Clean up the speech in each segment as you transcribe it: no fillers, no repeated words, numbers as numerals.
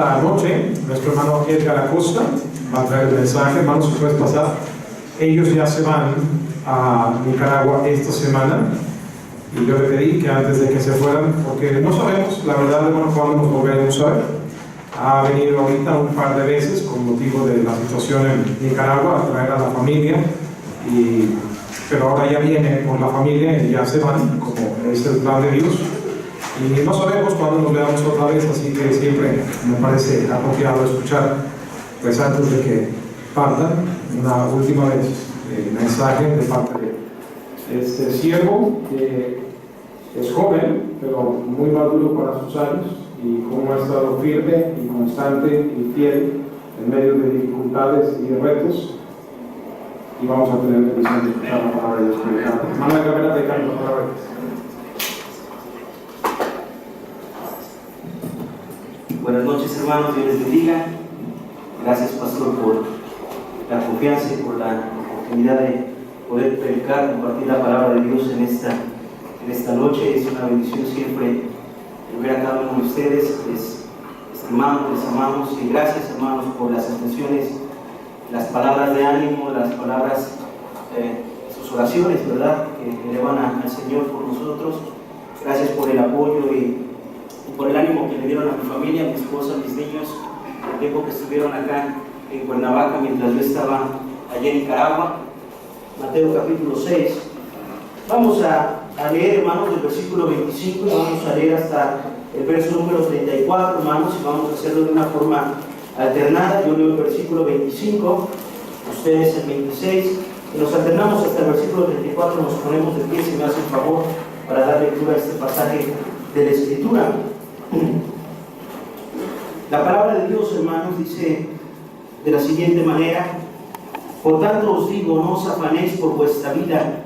esta noche nuestro hermano Edgar Acosta va a traer el mensaje. Hermanos, si puedes pasar. Ellos ya se van a Nicaragua esta semana y yo le pedí que antes de que se fueran, porque no sabemos la verdad de cuándo nos volveremos a ver. Ha venido ahorita un par de veces con motivo de la situación en Nicaragua a traer a la familia, pero ahora ya viene con la familia y ya se van, como es el plan de Dios. Y no sabemos cuándo nos veamos otra vez, así que siempre me parece apropiado escuchar, pues antes de que partan, una última vez mensaje de parte de este siervo que es joven, pero muy maduro para sus años, y cómo ha estado firme y constante y fiel en medio de dificultades y retos. Y vamos a tener la misión de escuchar la palabra de Dios. Hermana Gabriela, te canto la palabra de Dios. Buenas noches, hermanos, Dios les bendiga. Gracias, pastor, por la confianza y por la oportunidad de poder predicar, compartir la palabra de Dios en esta noche. Es una bendición siempre ver a cada uno de ustedes. Les estimamos, les amamos y gracias, hermanos, por las atenciones, las palabras de ánimo, las palabras, sus oraciones, ¿verdad?, que elevan al Señor por nosotros. Gracias por el apoyo y por el ánimo que le dieron a mi familia, a mi esposa, a mis niños, el tiempo que estuvieron acá en Cuernavaca mientras yo estaba allá en Nicaragua. Mateo capítulo 6. Vamos a leer, hermanos, del versículo 25 y vamos a leer hasta el verso número 34, hermanos, y vamos a hacerlo de una forma alternada. Yo leo el versículo 25, ustedes el 26, y nos alternamos hasta el versículo 34. Nos ponemos de pie, si me hacen favor, para dar lectura a este pasaje de la Escritura. La palabra de Dios, hermanos, dice de la siguiente manera: por tanto os digo, no os afanéis por vuestra vida,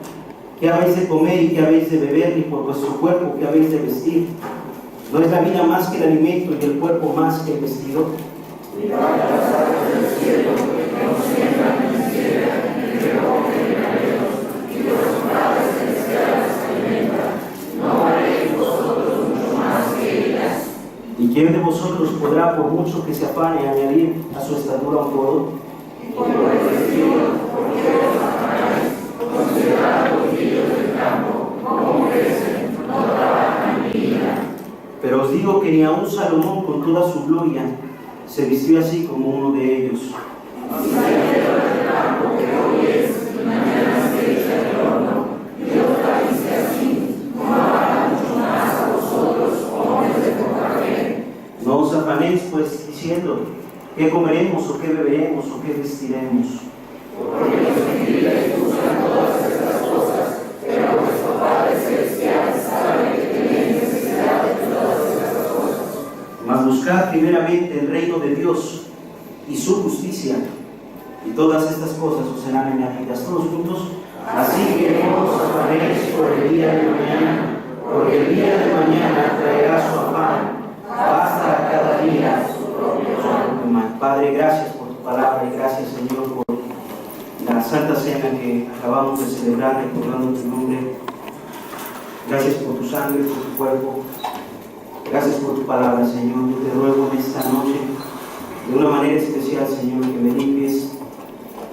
qué habéis de comer y qué habéis de beber, ni por vuestro cuerpo, qué habéis de vestir. ¿No es la vida más que el alimento y el cuerpo más que el vestido? ¿Y quién de vosotros podrá, por mucho que se afane, añadir a su estatura un codo? Pero os digo que ni aun Salomón con toda su gloria se vistió así como uno de ellos. No os afanéis pues diciendo, ¿qué comeremos o qué beberemos o qué vestiremos? Porque los gentiles buscan todas estas cosas, pero vuestro Padre Celestial sabe que tenéis necesidad de todas estas cosas. Mas buscad primeramente el reino de Dios y su justicia, y todas estas cosas os serán añadidas. Todos juntos. Así que no os afanéis por el día de mañana, porque el día de mañana traerá su afán. Basta a cada día su propio mal. Padre, gracias por tu palabra y gracias, Señor, por la Santa Cena que acabamos de celebrar recordando tu nombre. Gracias por tu sangre, por tu cuerpo. Gracias por tu palabra, Señor. Yo te ruego en esta noche, de una manera especial, Señor, que me limpies,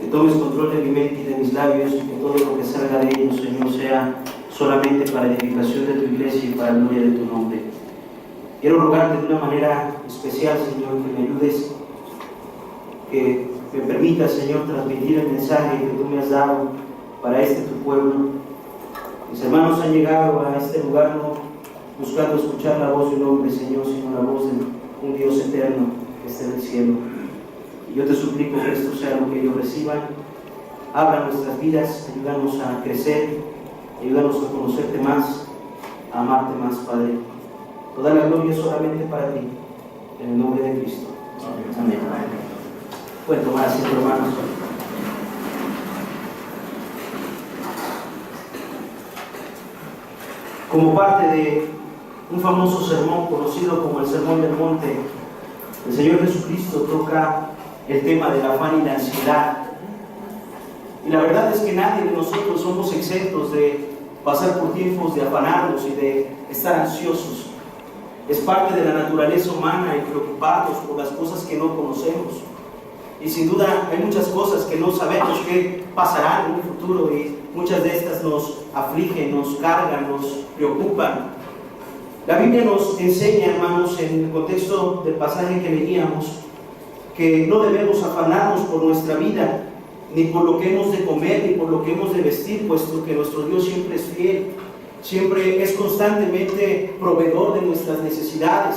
que tomes control de mi mente y de mis labios, y que todo lo que salga de ellos, Señor, sea solamente para edificación de tu iglesia y para la gloria de tu nombre. Quiero rogarte de una manera especial, Señor, que me ayudes, que me permitas, Señor, transmitir el mensaje que tú me has dado para tu pueblo. Mis hermanos han llegado a este lugar no buscando escuchar la voz de un hombre, Señor, sino la voz de un Dios eterno que está en el cielo. Y yo te suplico que esto sea lo que ellos reciban. Abra nuestras vidas, ayúdanos a crecer, ayúdanos a conocerte más, a amarte más, Padre. Toda la gloria solamente para ti, en el nombre de Cristo. Amén. Pueden tomar asiento, hermanos. Como parte de un famoso sermón conocido como el Sermón del Monte, el Señor Jesucristo toca el tema del afán y la ansiedad. Y la verdad es que nadie de nosotros somos exentos de pasar por tiempos de afanarnos y de estar ansiosos. Es parte de la naturaleza humana el preocuparnos por las cosas que no conocemos. Y sin duda hay muchas cosas que no sabemos qué pasarán en un futuro, y muchas de estas nos afligen, nos cargan, nos preocupan. La Biblia nos enseña, hermanos, en el contexto del pasaje que leíamos, que no debemos afanarnos por nuestra vida, ni por lo que hemos de comer, ni por lo que hemos de vestir, puesto que nuestro Dios siempre es fiel, siempre es constantemente proveedor de nuestras necesidades.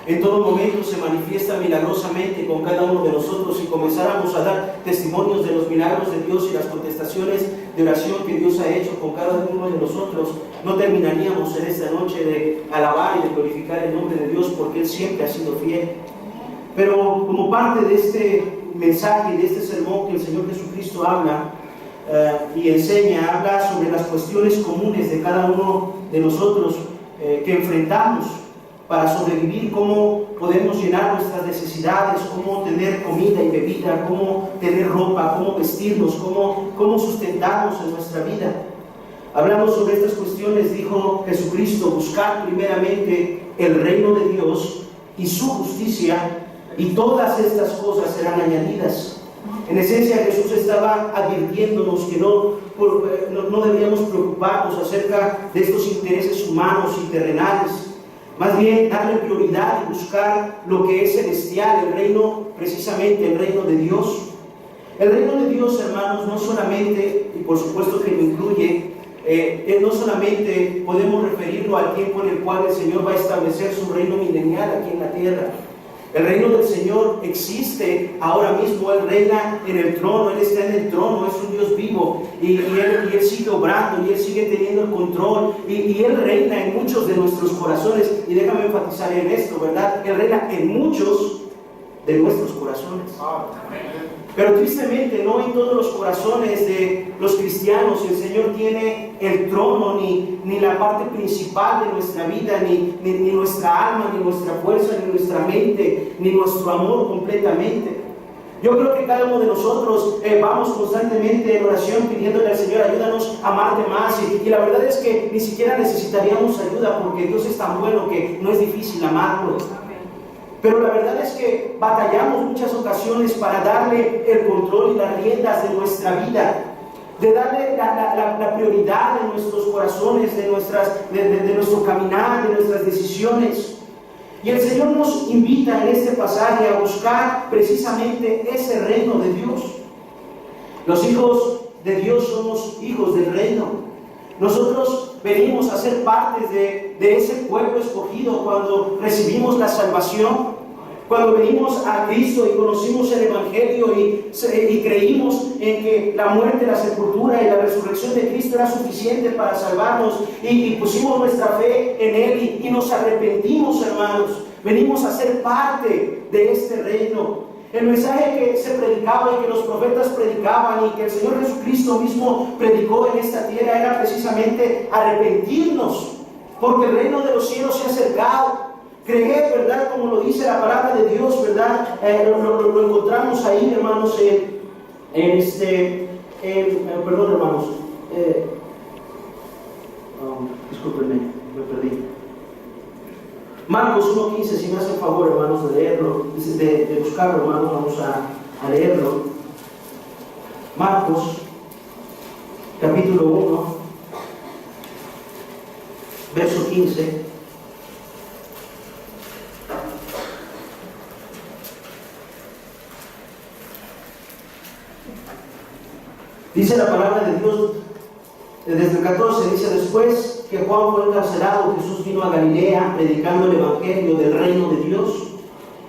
En todo momento se manifiesta milagrosamente con cada uno de nosotros. Si comenzáramos a dar testimonios de los milagros de Dios y las contestaciones de oración que Dios ha hecho con cada uno de nosotros, no terminaríamos en esta noche de alabar y de glorificar el nombre de Dios, porque Él siempre ha sido fiel. Pero como parte de este mensaje y de este sermón que el Señor Jesucristo habla y enseña, habla sobre las cuestiones comunes de cada uno de nosotros que enfrentamos para sobrevivir, cómo podemos llenar nuestras necesidades, cómo tener comida y bebida, cómo tener ropa, cómo vestirnos, cómo sustentarnos en nuestra vida. Hablamos sobre estas cuestiones, dijo Jesucristo: buscar primeramente el reino de Dios y su justicia, y todas estas cosas serán añadidas. En esencia, Jesús estaba advirtiéndonos que no deberíamos preocuparnos acerca de estos intereses humanos y terrenales. Más bien, darle prioridad y buscar lo que es celestial, el reino, precisamente el reino de Dios. El reino de Dios, hermanos, no solamente, y por supuesto que lo incluye, no solamente podemos referirlo al tiempo en el cual el Señor va a establecer su reino milenial aquí en la tierra. El reino del Señor existe ahora mismo. Él reina en el trono, Él está en el trono, es un Dios vivo, y Él sigue obrando, y Él sigue teniendo el control, y Él reina en muchos de nuestros corazones. Y déjame enfatizar en esto, ¿verdad? Él reina en muchos de nuestros corazones. Pero tristemente no en todos los corazones de los cristianos el Señor tiene el trono, ni la parte principal de nuestra vida, ni nuestra alma, ni nuestra fuerza, ni nuestra mente, ni nuestro amor completamente. Yo creo que cada uno de nosotros vamos constantemente en oración pidiéndole al Señor: ayúdanos a amarte más, y la verdad es que ni siquiera necesitaríamos ayuda, porque Dios es tan bueno que no es difícil amarlo. Pero la verdad es que batallamos muchas ocasiones para darle el control y las riendas de nuestra vida, de darle la prioridad de nuestros corazones, de nuestro caminar, de nuestras decisiones. Y el Señor nos invita en este pasaje a buscar precisamente ese reino de Dios. Los hijos de Dios somos hijos del reino. Nosotros venimos a ser partes de ese pueblo escogido cuando recibimos la salvación, cuando venimos a Cristo y conocimos el Evangelio y creímos en que la muerte, la sepultura y la resurrección de Cristo era suficiente para salvarnos, y pusimos nuestra fe en Él y nos arrepentimos, hermanos. Venimos a ser parte de este reino. El mensaje que se predicaba y que los profetas predicaban y que el Señor Jesucristo mismo predicó en esta tierra era precisamente arrepentirnos, porque el reino de los cielos se ha acercado. Creer, ¿verdad? Como lo dice la palabra de Dios, ¿verdad? Lo encontramos ahí, hermanos, perdón, hermanos. Discúlpenme, me perdí. Marcos 1:15, si me hacen favor, hermanos, de leerlo, de buscarlo, hermanos, vamos a leerlo. Marcos, capítulo 1, verso 15. Dice la palabra de Dios, desde el 14, dice: después que Juan fue encarcelado, Jesús vino a Galilea predicando el Evangelio del reino de Dios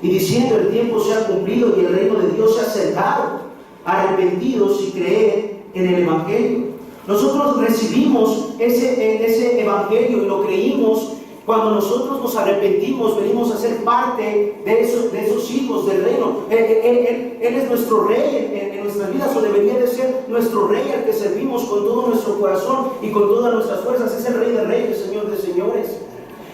y diciendo: el tiempo se ha cumplido y el reino de Dios se ha acercado, arrepentidos y creed en el Evangelio. Nosotros recibimos ese Evangelio y lo creímos. Cuando nosotros nos arrepentimos, venimos a ser parte de esos hijos del reino. Él es nuestro rey en nuestras vidas, o debería de ser nuestro rey al que servimos con todo nuestro corazón y con todas nuestras fuerzas. Es el Rey de Reyes, Señor de Señores.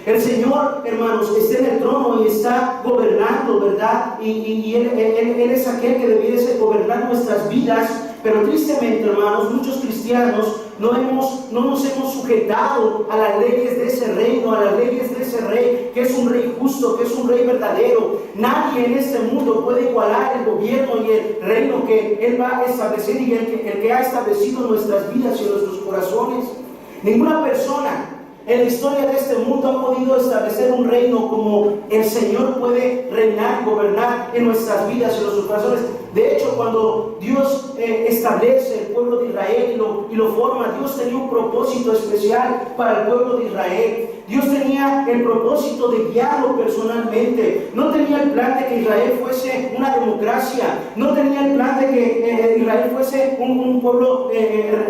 El Señor, hermanos, está en el trono y está gobernando, ¿verdad? Y Él es aquel que debiese gobernar nuestras vidas. Pero tristemente, hermanos, muchos cristianos no nos hemos sujetado a las leyes de ese reino, a las leyes de ese rey que es un rey justo, que es un rey verdadero. Nadie en este mundo puede igualar el gobierno y el reino que Él va a establecer y el que ha establecido en nuestras vidas y en nuestros corazones. Ninguna persona en la historia de este mundo ha podido establecer un reino como el Señor puede reinar y gobernar en nuestras vidas y en nuestros corazones. De hecho, cuando Dios establece el pueblo de Israel y lo forma, Dios tenía un propósito especial para el pueblo de Israel. Dios tenía el propósito de guiarlo personalmente. No tenía el plan de que Israel fuese una democracia. No tenía el plan de que Israel fuese un pueblo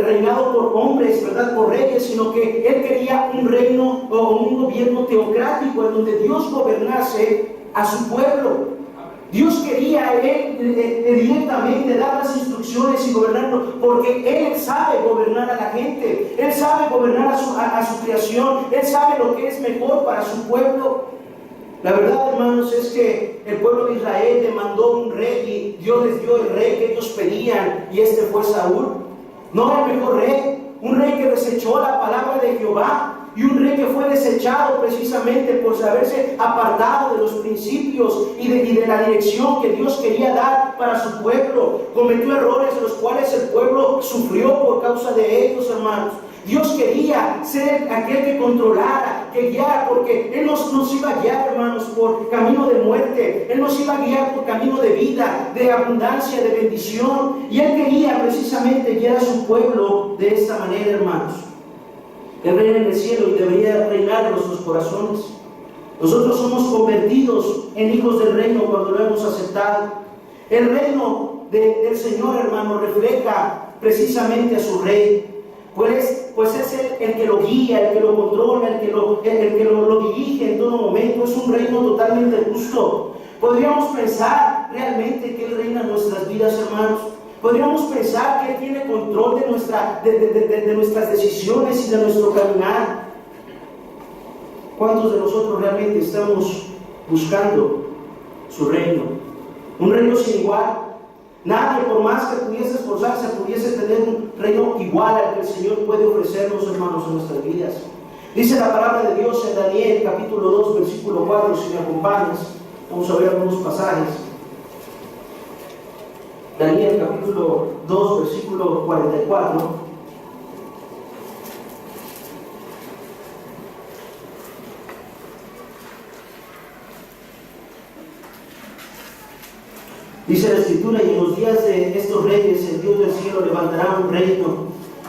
reinado por hombres, ¿verdad? Por reyes, sino que Él quería un reino o un gobierno teocrático en donde Dios gobernase a su pueblo. Dios quería directamente dar las instrucciones y gobernarlo, porque Él sabe gobernar a la gente, Él sabe gobernar a su creación, Él sabe lo que es mejor para su pueblo. La verdad, hermanos, es que el pueblo de Israel demandó un rey y Dios les dio el rey que ellos pedían, y este fue Saúl. No el mejor rey, un rey que desechó la palabra de Jehová, y un rey que fue desechado precisamente por haberse apartado de los principios y de la dirección que Dios quería dar para su pueblo. Cometió errores los cuales el pueblo sufrió por causa de ellos, hermanos. Dios quería ser aquel que controlara, que guiara, porque Él nos iba a guiar, hermanos, por camino de muerte. Él nos iba a guiar por camino de vida, de abundancia, de bendición. Y Él quería precisamente guiar a su pueblo de esta manera, hermanos. Él reina en el cielo y debería reinar en nuestros corazones. Nosotros somos convertidos en hijos del reino cuando lo hemos aceptado. El reino del Señor, hermano, refleja precisamente a su rey. Pues es el que lo guía, el que lo controla, el que lo dirige en todo momento. Es un reino totalmente justo. Podríamos pensar realmente que Él reina en nuestras vidas, hermanos. Podríamos pensar que Él tiene control de nuestras decisiones y de nuestro caminar. ¿Cuántos de nosotros realmente estamos buscando su reino? Un reino sin igual. Nadie, por más que pudiese esforzarse, pudiese tener un reino igual al que el Señor puede ofrecernos, hermanos, en nuestras vidas. Dice la palabra de Dios en Daniel, capítulo 2, versículo 4, si me acompañas. Vamos a ver algunos pasajes. Daniel, capítulo 2, versículo 44. Dice la Escritura: y en los días de estos reyes, el Dios del cielo levantará un reino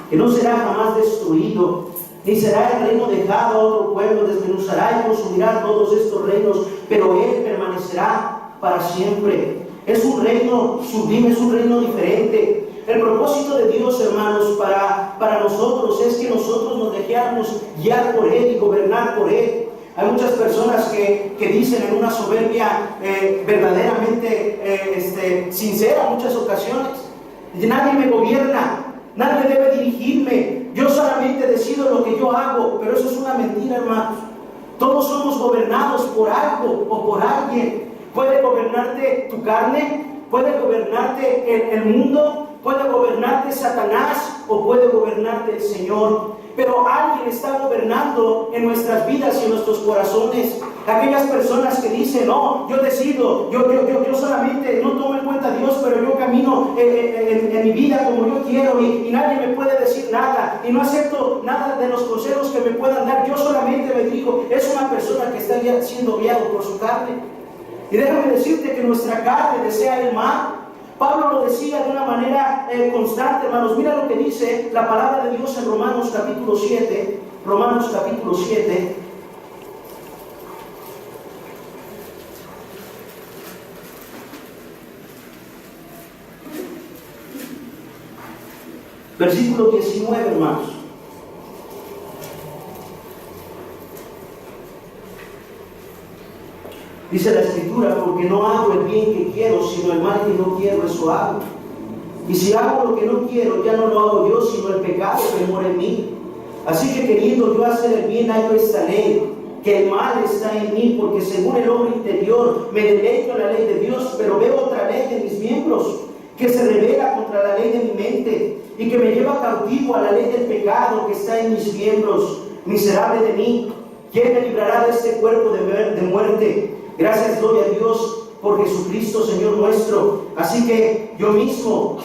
que no será jamás destruido, ni será el reino dejado a otro pueblo. Desmenuzará y consumirá todos estos reinos, pero Él permanecerá para siempre. Es un reino sublime, es un reino diferente. El propósito de Dios, hermanos, para nosotros es que nosotros nos dejemos guiar por Él y gobernar por Él. Hay muchas personas que dicen en una soberbia verdaderamente sincera en muchas ocasiones: nadie me gobierna, nadie debe dirigirme, yo solamente decido lo que yo hago. Pero eso es una mentira, hermanos. Todos somos gobernados por algo o por alguien. Puede gobernarte tu carne, puede gobernarte el mundo, puede gobernarte Satanás o puede gobernarte el Señor. Pero alguien está gobernando en nuestras vidas y en nuestros corazones. Aquellas personas que dicen: no, yo decido, yo solamente no tomo en cuenta a Dios, pero yo camino en mi vida como yo quiero, y nadie me puede decir nada, y no acepto nada de los consejos que me puedan dar, yo solamente me digo. Es una persona que está siendo guiado por su carne. Y déjame decirte que nuestra carne desea el mal. Pablo lo decía de una manera constante, hermanos. Mira lo que dice la palabra de Dios en Romanos capítulo 7. Romanos capítulo 7. Versículo 19, hermanos. Dice la Escritura: porque no hago el bien que quiero, sino el mal que no quiero, eso hago. Y si hago lo que no quiero, ya no lo hago yo, sino el pecado que mora en mí. Así que queriendo yo hacer el bien, hallo esta ley, que el mal está en mí, porque según el hombre interior me deleito en la ley de Dios, pero veo otra ley de mis miembros, que se revela contra la ley de mi mente, y que me lleva cautivo a la ley del pecado que está en mis miembros. Miserable de mí, ¿Quién me librará de este cuerpo de muerte? Gracias doy a Dios por Jesucristo, Señor nuestro. Así que yo mismo,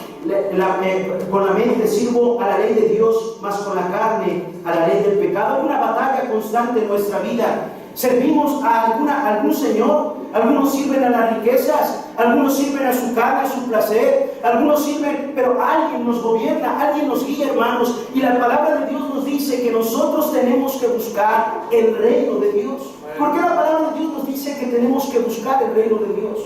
con la mente, sirvo a la ley de Dios, mas con la carne a la ley del pecado. Hay una batalla constante en nuestra vida. Servimos a algún Señor. Algunos sirven a las riquezas, algunos sirven a su carne, a su placer, algunos sirven, pero alguien nos gobierna, alguien nos guía, hermanos. Y la palabra de Dios nos dice que nosotros tenemos que buscar el reino de Dios. ¿Por qué la palabra de Dios nos dice que tenemos que buscar el reino de Dios?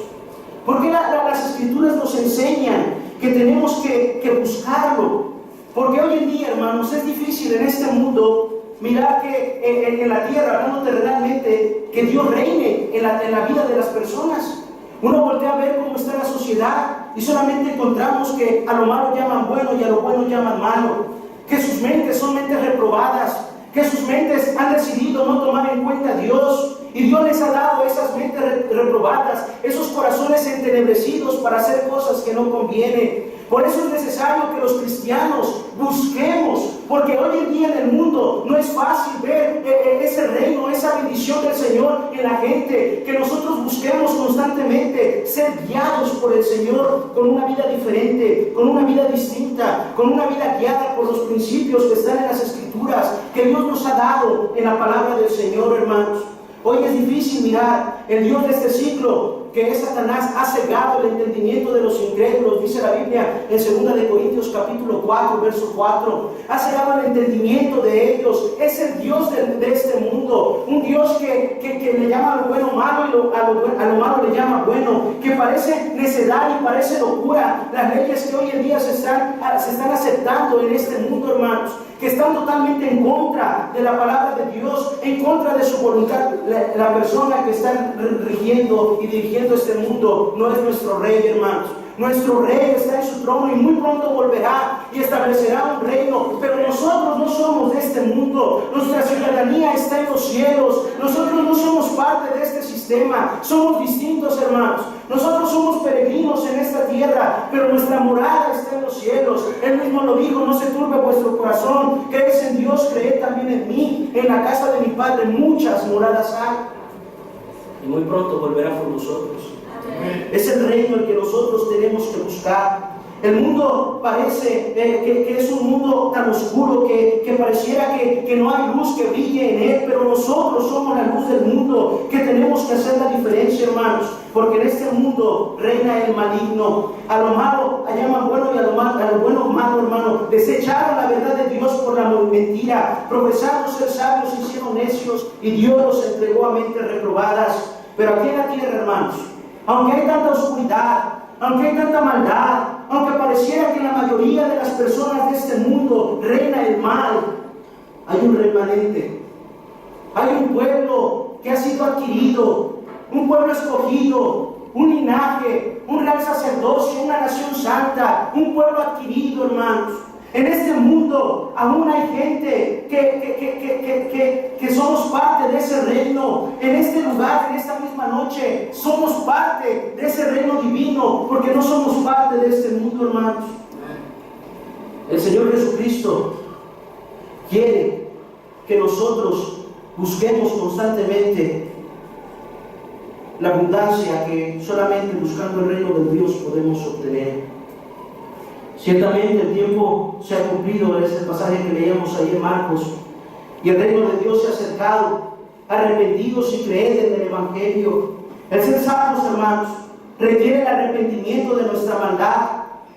¿Por qué las Escrituras nos enseñan que tenemos que buscarlo? Porque hoy en día, hermanos, es difícil en este mundo mirar que en la tierra, hablando terrenalmente, que Dios reine en la vida de las personas. Uno voltea a ver cómo está la sociedad y solamente encontramos que a lo malo llaman bueno y a lo bueno llaman malo, que sus mentes son mentes reprobadas, que sus mentes han decidido no tomar en cuenta a Dios, y Dios les ha dado esas mentes reprobadas, esos corazones entenebrecidos para hacer cosas que no convienen. Por eso es necesario que los cristianos busquemos, porque hoy en día en el mundo no es fácil ver ese reino, esa bendición del Señor en la gente, que nosotros busquemos constantemente ser guiados por el Señor con una vida diferente, con una vida distinta, con una vida guiada por los principios que están en las Escrituras, que Dios nos ha dado en la palabra del Señor, hermanos. Hoy es difícil mirar el Dios de este siglo, que es Satanás, ha cegado el entendimiento de los incrédulos, dice la Biblia en 2 de Corintios capítulo 4, verso 4. Ha cegado el entendimiento de ellos. Es el Dios de este mundo, un Dios que le llama a lo bueno malo y a lo malo le llama bueno, que parece necedad y parece locura las leyes que hoy en día se están aceptando en este mundo, hermanos, que están totalmente en contra de la palabra de Dios, en contra de su voluntad. La persona que está rigiendo y dirigiendo este mundo no es nuestro rey, hermanos. Nuestro rey está en su trono y muy pronto volverá y establecerá un reino, pero nosotros no somos de este mundo. Nuestra ciudadanía está en los cielos. Nosotros no somos parte de este sistema, somos distintos, hermanos. Nosotros somos peregrinos en esta tierra, pero nuestra morada está en los cielos. Él mismo lo dijo: no se turbe vuestro corazón, creéis en Dios, creed también en mí. En la casa de mi Padre muchas moradas hay, y muy pronto volverá por nosotros. Es el reino el que nosotros tenemos que buscar. El mundo parece que es un mundo tan oscuro que pareciera que no hay luz que brille en él, pero nosotros somos la luz del mundo, que tenemos que hacer la diferencia, hermanos, porque en este mundo reina el maligno. A lo malo llaman bueno y a lo bueno malo, hermano. Desecharon la verdad de Dios por la mentira, profesando ser sabios y hicieron necios, y Dios los entregó a mentes reprobadas. Pero aquí en la tierra, hermanos, aunque hay tanta oscuridad, aunque hay tanta maldad, aunque pareciera que en la mayoría de las personas de este mundo reina el mal, hay un remanente, hay un pueblo que ha sido adquirido, un pueblo escogido, un linaje, un real sacerdocio, una nación santa, un pueblo adquirido, hermanos. En este mundo aún hay gente que somos parte de ese reino. En este lugar, en esta misma noche, somos parte de ese reino divino, porque no somos parte de este mundo, hermanos. El Señor Jesucristo quiere que nosotros busquemos constantemente la abundancia que solamente buscando el reino de Dios podemos obtener. Ciertamente el tiempo se ha cumplido, es el pasaje que leíamos ahí en Marcos, y el reino de Dios se ha acercado. Arrepentidos y creed en el Evangelio. El ser salvos, hermanos, requiere el arrepentimiento de nuestra maldad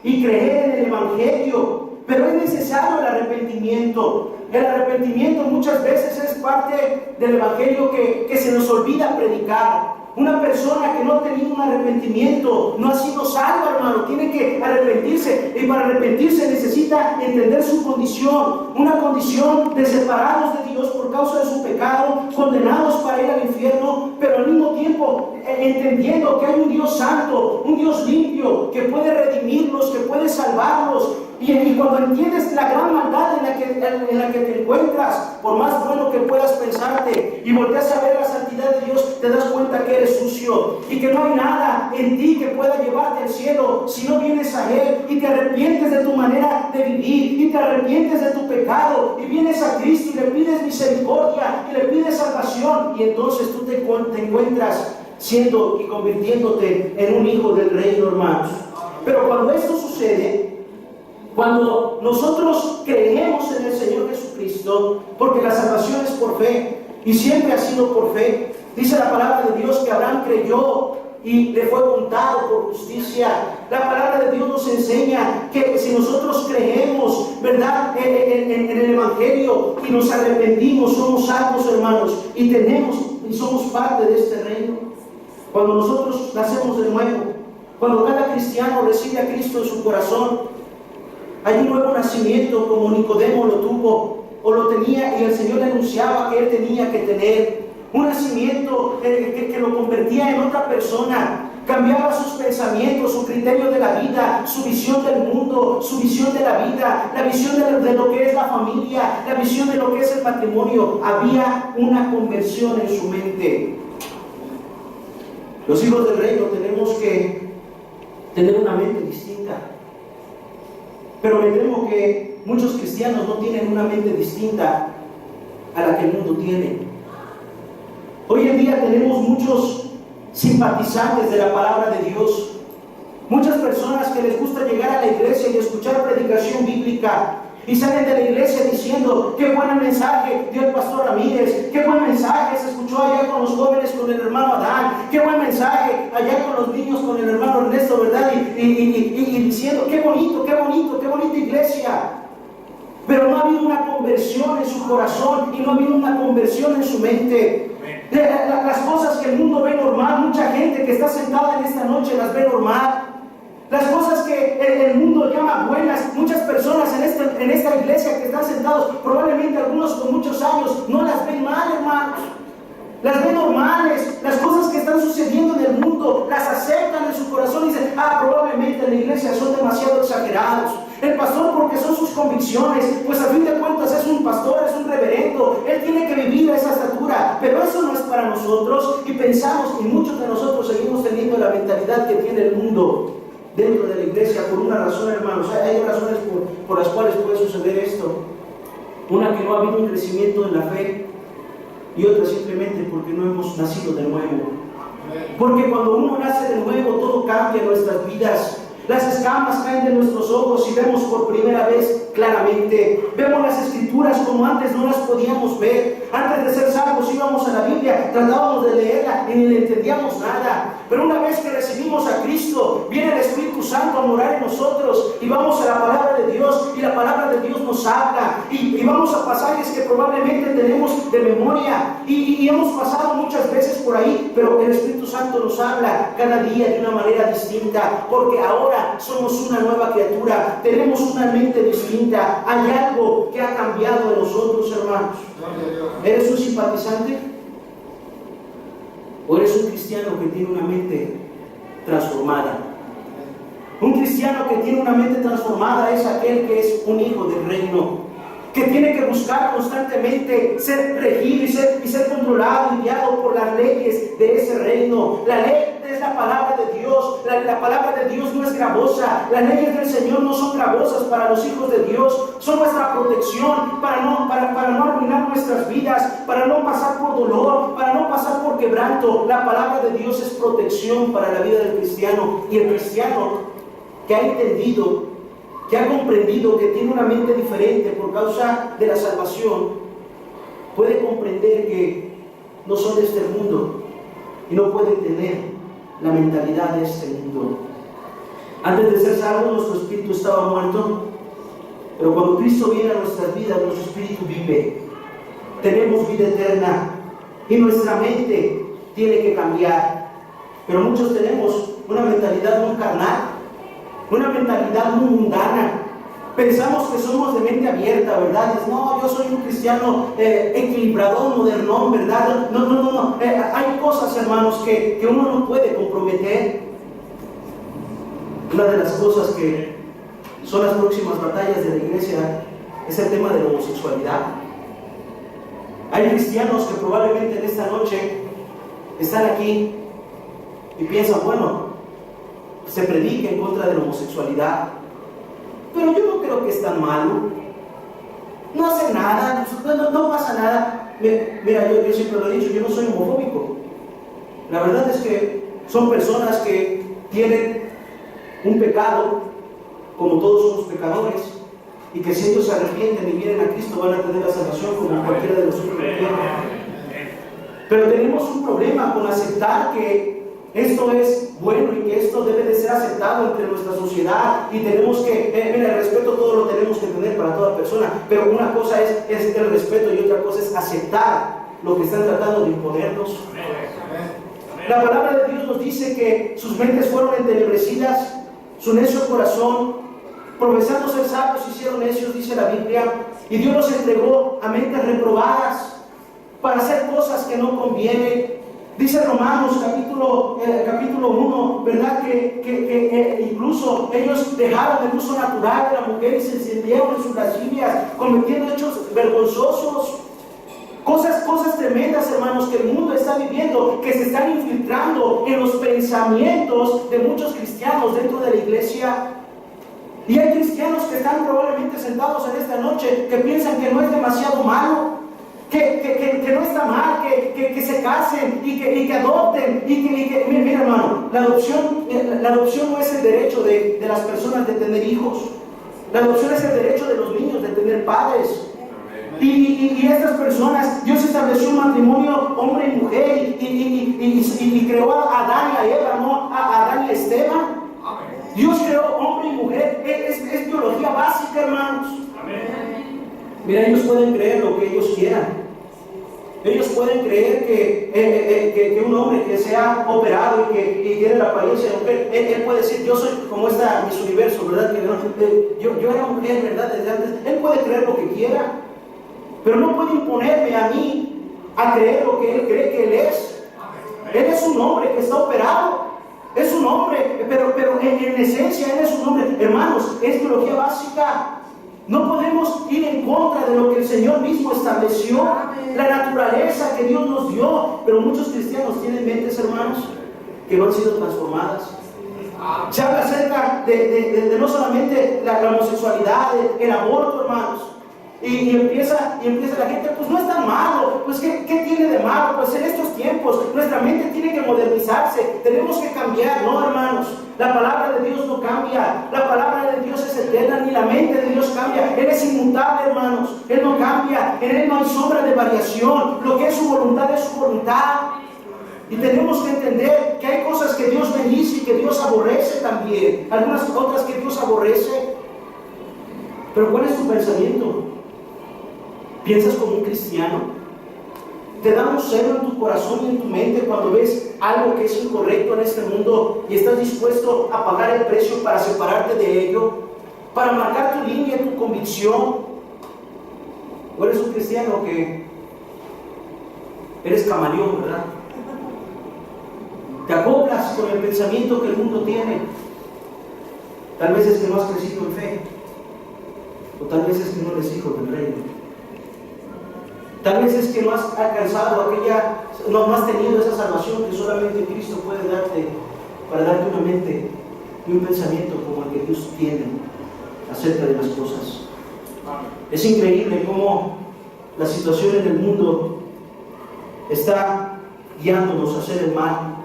y creer en el Evangelio, pero es necesario el arrepentimiento. El arrepentimiento muchas veces es parte del Evangelio que se nos olvida predicar. Una persona que no ha tenido un arrepentimiento no ha sido salva, hermano. Tiene que arrepentirse, y para arrepentirse necesita entender su condición, una condición de separados de Dios por causa de su pecado, condenados para ir al infierno, pero al mismo tiempo entendiendo que hay un Dios santo, un Dios limpio, que puede redimirlos, que puede salvarlos. Y cuando entiendes la gran maldad en la que te encuentras, por más bueno que puedas pensarte y volteas a ver la santidad de Dios, te das cuenta que que eres sucio y que no hay nada en ti que pueda llevarte al cielo si no vienes a Él y te arrepientes de tu manera de vivir y te arrepientes de tu pecado y vienes a Cristo y le pides misericordia y le pides salvación, y entonces tú te encuentras siendo y convirtiéndote en un hijo del reino, hermanos. Pero cuando esto sucede, cuando nosotros creemos en el Señor Jesucristo, porque la salvación es por fe y siempre ha sido por fe, dice la palabra de Dios que Abraham creyó y le fue contado por justicia. La palabra de Dios nos enseña que si nosotros creemos, ¿verdad?, en el Evangelio y nos arrepentimos, somos salvos, hermanos, y somos parte de este reino. Cuando nosotros nacemos de nuevo, cuando cada cristiano recibe a Cristo en su corazón, hay un nuevo nacimiento, como Nicodemo lo tuvo o lo tenía, y el Señor le anunciaba que él tenía que tener un nacimiento que lo convertía en otra persona. Cambiaba sus pensamientos, su criterio de la vida, su visión del mundo, su visión de la vida, la visión de lo que es la familia, la visión de lo que es el matrimonio. Había una conversión en su mente. Los hijos del reino tenemos que tener una mente distinta. Pero me temo que muchos cristianos no tienen una mente distinta a la que el mundo tiene. Hoy en día tenemos muchos simpatizantes de la palabra de Dios, muchas personas que les gusta llegar a la iglesia y escuchar predicación bíblica y salen de la iglesia diciendo: qué buen mensaje dio el pastor Ramírez, qué buen mensaje se escuchó allá con los jóvenes con el hermano Adán, qué buen mensaje allá con los niños con el hermano Ernesto, ¿verdad? Y diciendo: qué bonita iglesia. Pero no ha habido una conversión en su corazón y no ha habido una conversión en su mente. Las cosas que el mundo ve normal, mucha gente que está sentada en esta noche las ve normal. Las cosas que el mundo llama buenas, muchas personas en esta iglesia que están sentados, probablemente algunos con muchos años, no las ven mal, hermanos. Las ven normales. Las cosas que están sucediendo en el mundo las aceptan en su corazón y dicen: probablemente en la iglesia son demasiado exagerados. El pastor, porque son sus convicciones, pues a fin de cuentas es un pastor, es un reverendo, él tiene que vivir a esa estatura. Pero eso no es para nosotros, y pensamos, y muchos de nosotros seguimos teniendo la mentalidad que tiene el mundo dentro de la iglesia, por una razón, hermanos. Hay razones por las cuales puede suceder esto. Una, que no ha habido un crecimiento en la fe, y otra simplemente porque no hemos nacido de nuevo. Porque cuando uno nace de nuevo, todo cambia en nuestras vidas. Las escamas caen de nuestros ojos y vemos por primera vez claramente. Vemos las escrituras como antes no las podíamos ver. Antes de ser salvos íbamos a la Biblia, tratábamos de leerla y ni le entendíamos nada. Pero una vez que recibimos a Cristo, viene el Espíritu Santo a morar en nosotros y vamos a la palabra de Dios, y la palabra de Dios nos habla, y vamos a pasajes que probablemente tenemos de memoria y hemos pasado muchas veces por ahí, pero el Espíritu Santo nos habla cada día de una manera distinta, porque ahora somos una nueva criatura, tenemos una mente distinta. Hay algo que ha cambiado en nosotros, hermanos. ¿Eres un simpatizante? ¿O eres un cristiano que tiene una mente transformada? Un cristiano que tiene una mente transformada es aquel que es un hijo del reino, que tiene que buscar constantemente ser regido y ser controlado y guiado por las leyes de ese reino. La ley es la palabra de Dios. La palabra de Dios no es gravosa. Las leyes del Señor no son gravosas para los hijos de Dios. Son nuestra protección para no arruinar nuestras vidas, para no pasar por dolor, para no pasar por quebranto. La palabra de Dios es protección para la vida del cristiano. Y el cristiano que ha entendido, que ha comprendido, que tiene una mente diferente por causa de la salvación, puede comprender que no son de este mundo y no pueden tener la mentalidad de este mundo. Antes de ser salvos, nuestro espíritu estaba muerto, pero cuando Cristo viene a nuestras vidas, nuestro espíritu vive. Tenemos vida eterna y nuestra mente tiene que cambiar. Pero muchos tenemos una mentalidad muy carnal, una mentalidad muy mundana. Pensamos que somos de mente abierta, ¿verdad? No, yo soy un cristiano equilibrado, modernón, ¿verdad? No. Hay cosas, hermanos, que uno no puede comprometer. Una de las cosas que son las próximas batallas de la iglesia es el tema de la homosexualidad. Hay cristianos que probablemente en esta noche están aquí y piensan, bueno, se predica en contra de la homosexualidad, pero yo no creo que es tan malo. No hace nada, no pasa nada. Mira, yo siempre lo he dicho, yo no soy homofóbico. La verdad es que son personas que tienen un pecado, como todos somos pecadores, y que si ellos se arrepienten y vienen a Cristo van a tener la salvación como cualquiera de nosotros que tiene. Pero tenemos un problema con aceptar que esto es bueno y que esto debe de ser aceptado entre nuestra sociedad, y tenemos que, mira, el respeto todo lo tenemos que tener para toda persona, pero una cosa es el respeto y otra cosa es aceptar lo que están tratando de imponernos. La palabra de Dios nos dice que sus mentes fueron entenebrecidas, su necio corazón, profesando ser sabios, hicieron necios, dice la Biblia, y Dios los entregó a mentes reprobadas para hacer cosas que no convienen. Dice Romanos capítulo 1, ¿verdad? Que incluso ellos dejaron el uso natural de la mujer y se encendieron en sus lascivias, cometiendo hechos vergonzosos. Cosas tremendas, hermanos, que el mundo está viviendo, que se están infiltrando en los pensamientos de muchos cristianos dentro de la iglesia. Y hay cristianos que están probablemente sentados en esta noche que piensan que no es demasiado malo, que no está mal, que se casen y que adopten. Mira, hermano, la adopción no es el derecho de las personas de tener hijos. La adopción es el derecho de los niños de tener padres. Y estas personas, Dios estableció un matrimonio hombre y mujer y creó a Adán y a Eva, no a Adán y a Esteban. Dios creó hombre y mujer, es biología básica, hermanos. Mira, ellos pueden creer lo que ellos quieran. Ellos pueden creer que un hombre que se ha operado y tiene la apariencia de mujer, él puede decir, yo soy como esta Miss Universo, ¿verdad? Yo era mujer, ¿verdad? Desde antes. Él puede creer lo que quiera, pero no puede imponerme a mí a creer lo que él cree que él es. Él es un hombre que está operado, es un hombre, pero en esencia él es un hombre. Hermanos, es biología básica. No podemos ir en contra de lo que el Señor mismo estableció, la naturaleza que Dios nos dio. Pero muchos cristianos tienen mentes, hermanos, que no han sido transformadas. Se habla acerca de no solamente la homosexualidad, el aborto, hermanos. Y empieza la gente, pues no es tan malo, pues ¿qué tiene de malo? Pues en estos tiempos nuestra mente tiene que modernizarse, tenemos que cambiar. No, hermanos, la palabra de Dios no cambia, la palabra de Dios es eterna, ni la mente de Dios cambia. Él es inmutable, hermanos, Él no cambia, en Él no hay sombra de variación. Lo que es su voluntad es su voluntad. Y tenemos que entender que hay cosas que Dios bendice y que Dios aborrece también, algunas otras que Dios aborrece. Pero ¿cuál es tu pensamiento? ¿Piensas como un cristiano? ¿Te da un celo en tu corazón y en tu mente cuando ves algo que es incorrecto en este mundo y estás dispuesto a pagar el precio para separarte de ello, para marcar tu línea, tu convicción? ¿O eres un cristiano que eres camaleón, verdad? Te acoplas con el pensamiento que el mundo tiene. Tal vez es que no has crecido en fe, o tal vez es que no eres hijo del reino. Tal vez es que no has alcanzado no has tenido esa salvación que solamente Cristo puede darte, para darte una mente y un pensamiento como el que Dios tiene acerca de las cosas. Es increíble cómo la situación en el mundo está guiándonos a hacer el mal,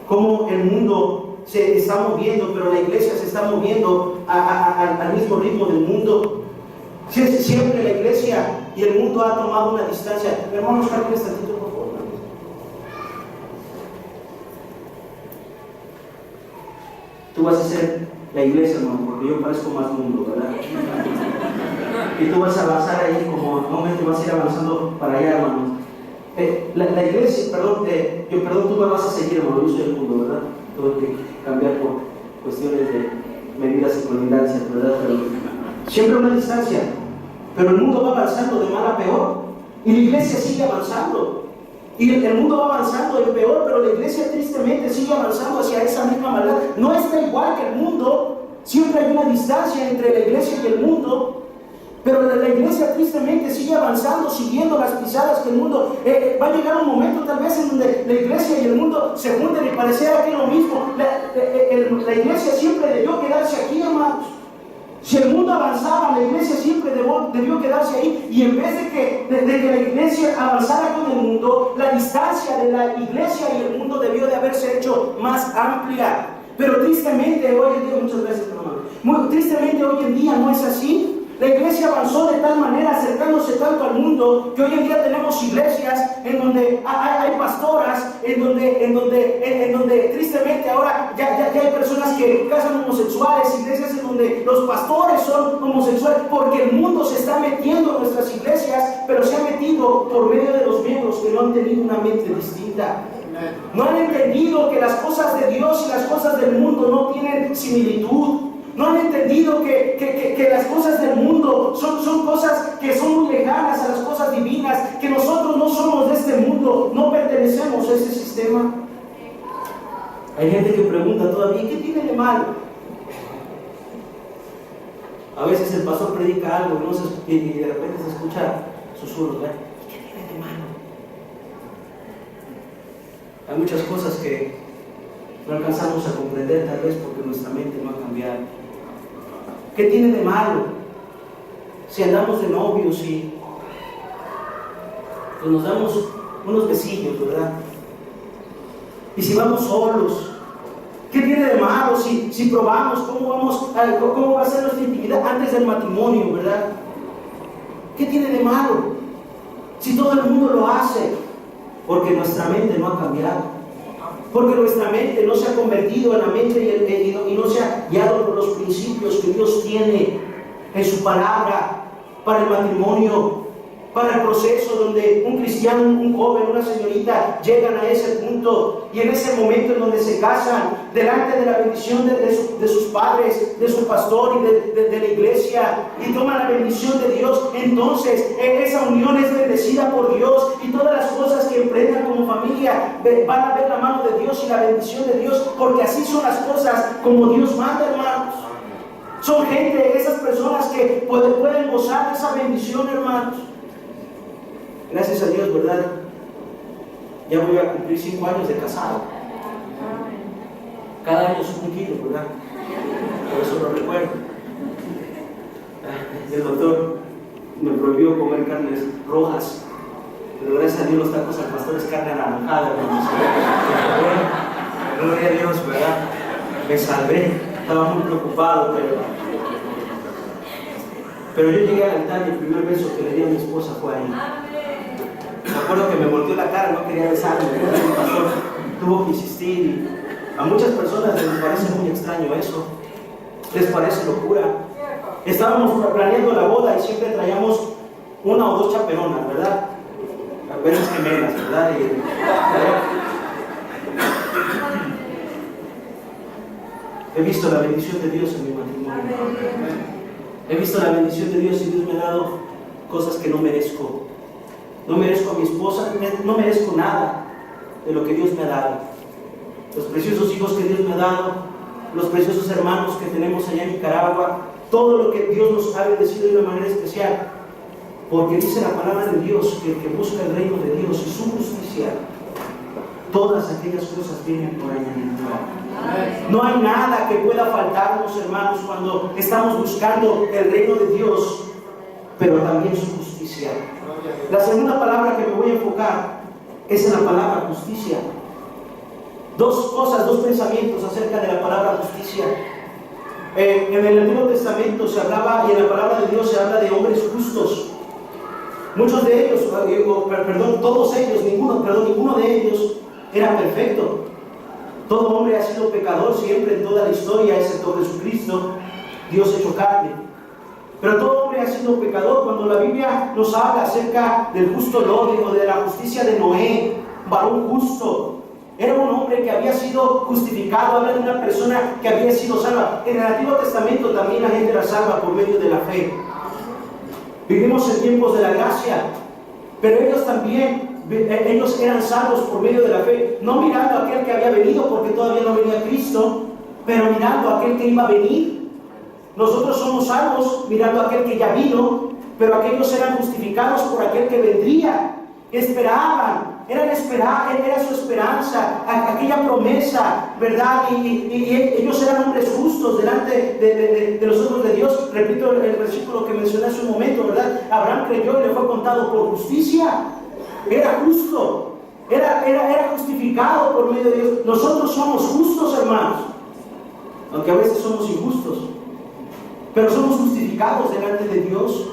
cómo el mundo se está moviendo, pero la iglesia se está moviendo al mismo ritmo del mundo. Siempre la iglesia y el mundo ha tomado una distancia. Hermanos, cálcules tantito, por favor. Tú vas a ser la iglesia, hermano, porque yo parezco más mundo, ¿verdad? Y tú vas a avanzar ahí como un momento, vas a ir avanzando para allá, hermano. La iglesia, perdón, tú me vas a seguir, hermano, yo soy el mundo, ¿verdad? Tengo que cambiar por cuestiones de medidas y colindancias, ¿verdad? Pero siempre una distancia, pero el mundo va avanzando de mal a peor y la iglesia sigue avanzando. Y el mundo va avanzando de peor, pero la iglesia tristemente sigue avanzando hacia esa misma maldad. No está igual que el mundo, siempre hay una distancia entre la iglesia y el mundo, Pero la iglesia tristemente sigue avanzando, siguiendo las pisadas que el mundo. Va a llegar un momento tal vez en donde la iglesia y el mundo se junten y pareciera que es lo mismo. La iglesia siempre debió quedarse aquí, hermanos. Si el mundo avanzaba, la iglesia siempre debió quedarse ahí. Y en vez de que la iglesia avanzara con el mundo, la distancia de la iglesia y el mundo debió de haberse hecho más amplia. Pero tristemente hoy en día, muchas veces, tristemente hoy en día no es así. La iglesia avanzó de tal manera, acercándose tanto al mundo, que hoy en día tenemos iglesias en donde hay pastoras, en donde tristemente ahora ya hay personas que casan homosexuales, iglesias en donde los pastores son homosexuales, porque el mundo se está metiendo en nuestras iglesias, pero se ha metido por medio de los miembros que no han tenido una mente distinta. No han entendido que las cosas de Dios y las cosas del mundo no tienen similitud. No han entendido que las cosas del mundo son cosas que son muy lejanas a las cosas divinas, que nosotros no somos de este mundo, no pertenecemos a ese sistema. Hay gente que pregunta todavía, ¿qué tiene de malo? A veces el pastor predica algo y de repente se escucha susurros, ¿verdad? ¿Qué tiene de malo? Hay muchas cosas que no alcanzamos a comprender, tal vez porque nuestra mente no ha cambiado. ¿Qué tiene de malo? Si andamos de novios y pues nos damos unos besillos, ¿verdad? Y si vamos solos, ¿qué tiene de malo si probamos cómo va a ser nuestra intimidad antes del matrimonio, ¿verdad? ¿Qué tiene de malo? Si todo el mundo lo hace, porque nuestra mente no ha cambiado. Porque nuestra mente no se ha convertido en la mente y no se ha guiado por los principios que Dios tiene en su palabra para el matrimonio, para el proceso donde un cristiano, un joven, una señorita llegan a ese punto y en ese momento en donde se casan delante de la bendición de sus padres, de su pastor y de la iglesia y toman la bendición de Dios. Entonces esa unión es bendecida por Dios y todas las cosas que emprendan como familia van a ver la mano de Dios y la bendición de Dios, porque así son las cosas como Dios manda, hermanos. Son gente, esas personas que pueden gozar de esa bendición, hermanos. Gracias a Dios, ¿verdad? Ya voy a cumplir 5 años de casado. Cada año subo 1 kilo, ¿verdad? Por eso lo recuerdo. El doctor me prohibió comer carnes rojas, pero gracias a Dios los tacos al pastor es carne anaranjada, hermanos. Gloria a Dios, ¿verdad? Me salvé, estaba muy preocupado, pero yo llegué al altar y el primer beso que le di a mi esposa fue ahí. Me acuerdo que me volteó la cara, no quería besarme, el pastor tuvo que insistir. Y a muchas personas les parece muy extraño eso, les parece locura. Estábamos planeando la boda y siempre traíamos 1 o 2 chaperonas, ¿verdad? A veces gemelas, ¿verdad? He visto la bendición de Dios en mi matrimonio. He visto la bendición de Dios y Dios me ha dado cosas que no merezco. No merezco a mi esposa, no merezco nada de lo que Dios me ha dado. Los preciosos hijos que Dios me ha dado, los preciosos hermanos que tenemos allá en Nicaragua, todo lo que Dios nos ha bendecido de una manera especial. Porque dice la palabra de Dios que el que busca el reino de Dios y su justicia, todas aquellas cosas vienen por añadidura. No hay nada que pueda faltarnos, hermanos, cuando estamos buscando el reino de Dios, pero también su justicia. La segunda palabra que me voy a enfocar es en la palabra justicia. 2 pensamientos acerca de la palabra justicia. En el Antiguo Testamento se hablaba, y en la palabra de Dios se habla de hombres justos. Muchos de ellos, todos ellos, ninguno de ellos era perfecto. Todo hombre ha sido pecador siempre en toda la historia, excepto Jesucristo, Dios hecho carne. Pero todo hombre ha sido pecador. Cuando la Biblia nos habla acerca del justo Lot o de la justicia de Noé, varón justo, era un hombre que había sido justificado, habla de una persona que había sido salva. En el Antiguo Testamento también la gente era salva por medio de la fe. Vivimos en tiempos de la gracia, pero ellos eran salvos por medio de la fe, no mirando a aquel que había venido, porque todavía no venía Cristo, pero mirando a aquel que iba a venir. Nosotros somos salvos mirando a aquel que ya vino, pero aquellos eran justificados por aquel que vendría. Esperaban, era su esperanza, aquella promesa, ¿verdad? Y ellos eran hombres justos delante de los ojos de Dios. Repito el versículo que mencioné hace un momento, ¿verdad? Abraham creyó y le fue contado por justicia. Era justo, era justificado por medio de Dios. Nosotros somos justos, hermanos, aunque a veces somos injustos, pero somos justificados delante de Dios.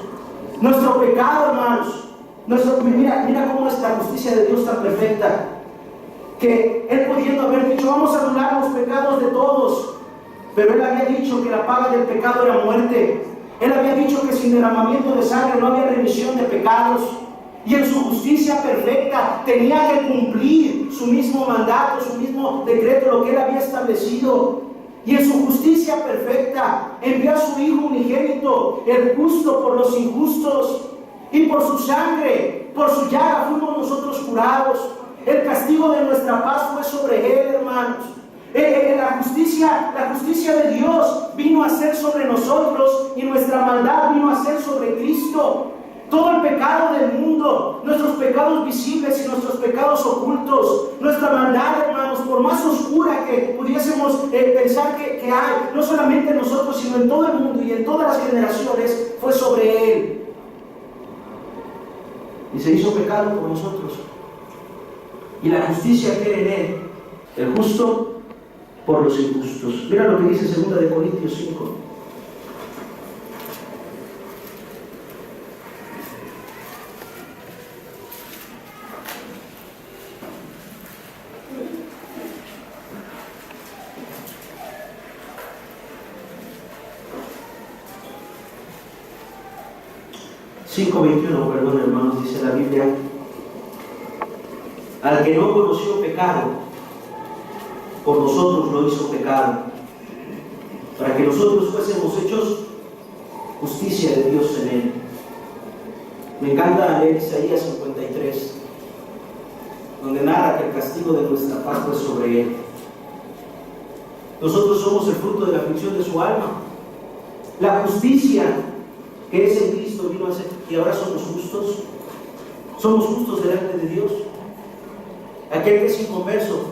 Nuestro pecado, hermanos, mira cómo es la justicia de Dios tan perfecta, que Él pudiendo haber dicho, vamos a anular los pecados de todos, pero Él había dicho que la paga del pecado era muerte. Él había dicho que sin derramamiento de sangre no había remisión de pecados, y en su justicia perfecta tenía que cumplir su mismo mandato, su mismo decreto, lo que Él había establecido. Y en su justicia perfecta envió a su Hijo unigénito, el justo por los injustos, y por su sangre, por su llaga fuimos nosotros curados. El castigo de nuestra paz fue sobre Él, hermanos. La justicia de Dios vino a ser sobre nosotros, y nuestra maldad vino a ser sobre Cristo. Todo el pecado del mundo, nuestros pecados visibles y nuestros pecados ocultos, nuestra maldad, hermanos, por más oscura que pudiésemos pensar que hay, no solamente en nosotros, sino en todo el mundo y en todas las generaciones, fue sobre Él. Y se hizo pecado por nosotros. Y la justicia que era en Él, el justo por los injustos. Mira lo que dice 2 de Corintios 5. Perdón, hermanos, dice la Biblia: al que no conoció pecado, por nosotros lo hizo pecado, para que nosotros fuésemos hechos justicia de Dios en Él. Me encanta leer Isaías 53, donde narra que el castigo de nuestra paz fue sobre Él. Nosotros somos el fruto de la aflicción de su alma. La justicia que es en Cristo vino a ser, y ahora somos justos. Somos justos delante de Dios. Aquel que es inconverso,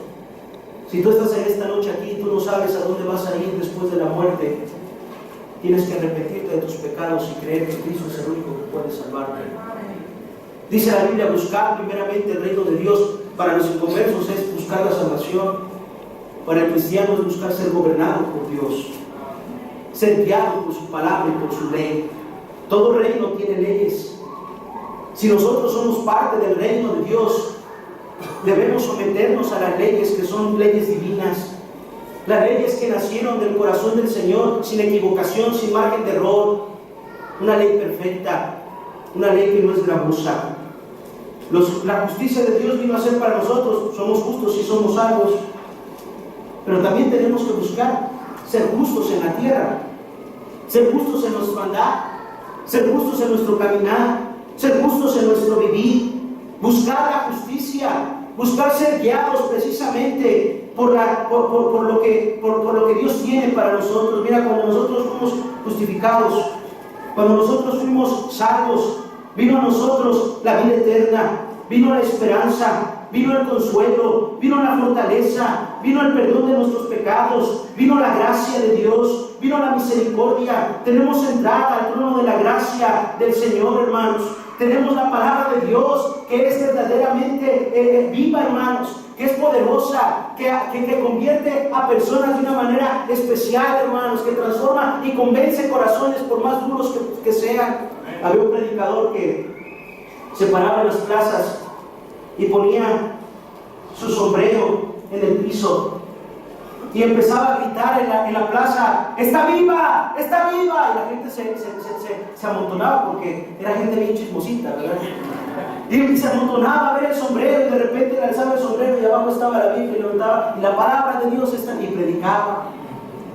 si tú estás en esta noche aquí y tú no sabes a dónde vas a ir después de la muerte, tienes que arrepentirte de tus pecados y creer que Cristo es el único que puede salvarte. Dice la Biblia: buscar primeramente el reino de Dios. Para los inconversos es buscar la salvación. Para el cristiano es buscar ser gobernado por Dios, ser guiado por su palabra y por su ley. Todo reino tiene leyes. Si nosotros somos parte del reino de Dios, debemos someternos a las leyes que son leyes divinas, las leyes que nacieron del corazón del Señor, sin equivocación, sin margen de error. Una ley perfecta, una ley que no es gravosa. La justicia de Dios vino a ser para nosotros. Somos justos y somos salvos, pero también tenemos que buscar ser justos en la tierra, ser justos en nuestro andar, ser justos en nuestro caminar, ser justos en nuestro vivir, buscar la justicia, buscar ser guiados precisamente por lo que Dios tiene para nosotros. Mira, cuando nosotros fuimos justificados, cuando nosotros fuimos salvos, vino a nosotros la vida eterna, vino la esperanza, vino el consuelo, vino la fortaleza, vino el perdón de nuestros pecados, vino la gracia de Dios, vino la misericordia. Tenemos entrada al trono de la gracia del Señor, hermanos. Tenemos la palabra de Dios, que es verdaderamente viva, hermanos, que es poderosa, que convierte a personas de una manera especial, hermanos, que transforma y convence corazones por más duros que sean. Había un predicador que se paraba en las plazas y ponía su sombrero en el piso y empezaba a gritar en la plaza: ¡está viva! ¡Está viva! Y la gente se amontonaba, porque era gente bien chismosita, ¿verdad? Y se amontonaba a ver el sombrero, y de repente le alzaba el sombrero y abajo estaba la Biblia, y levantaba, y la palabra de Dios y predicaba.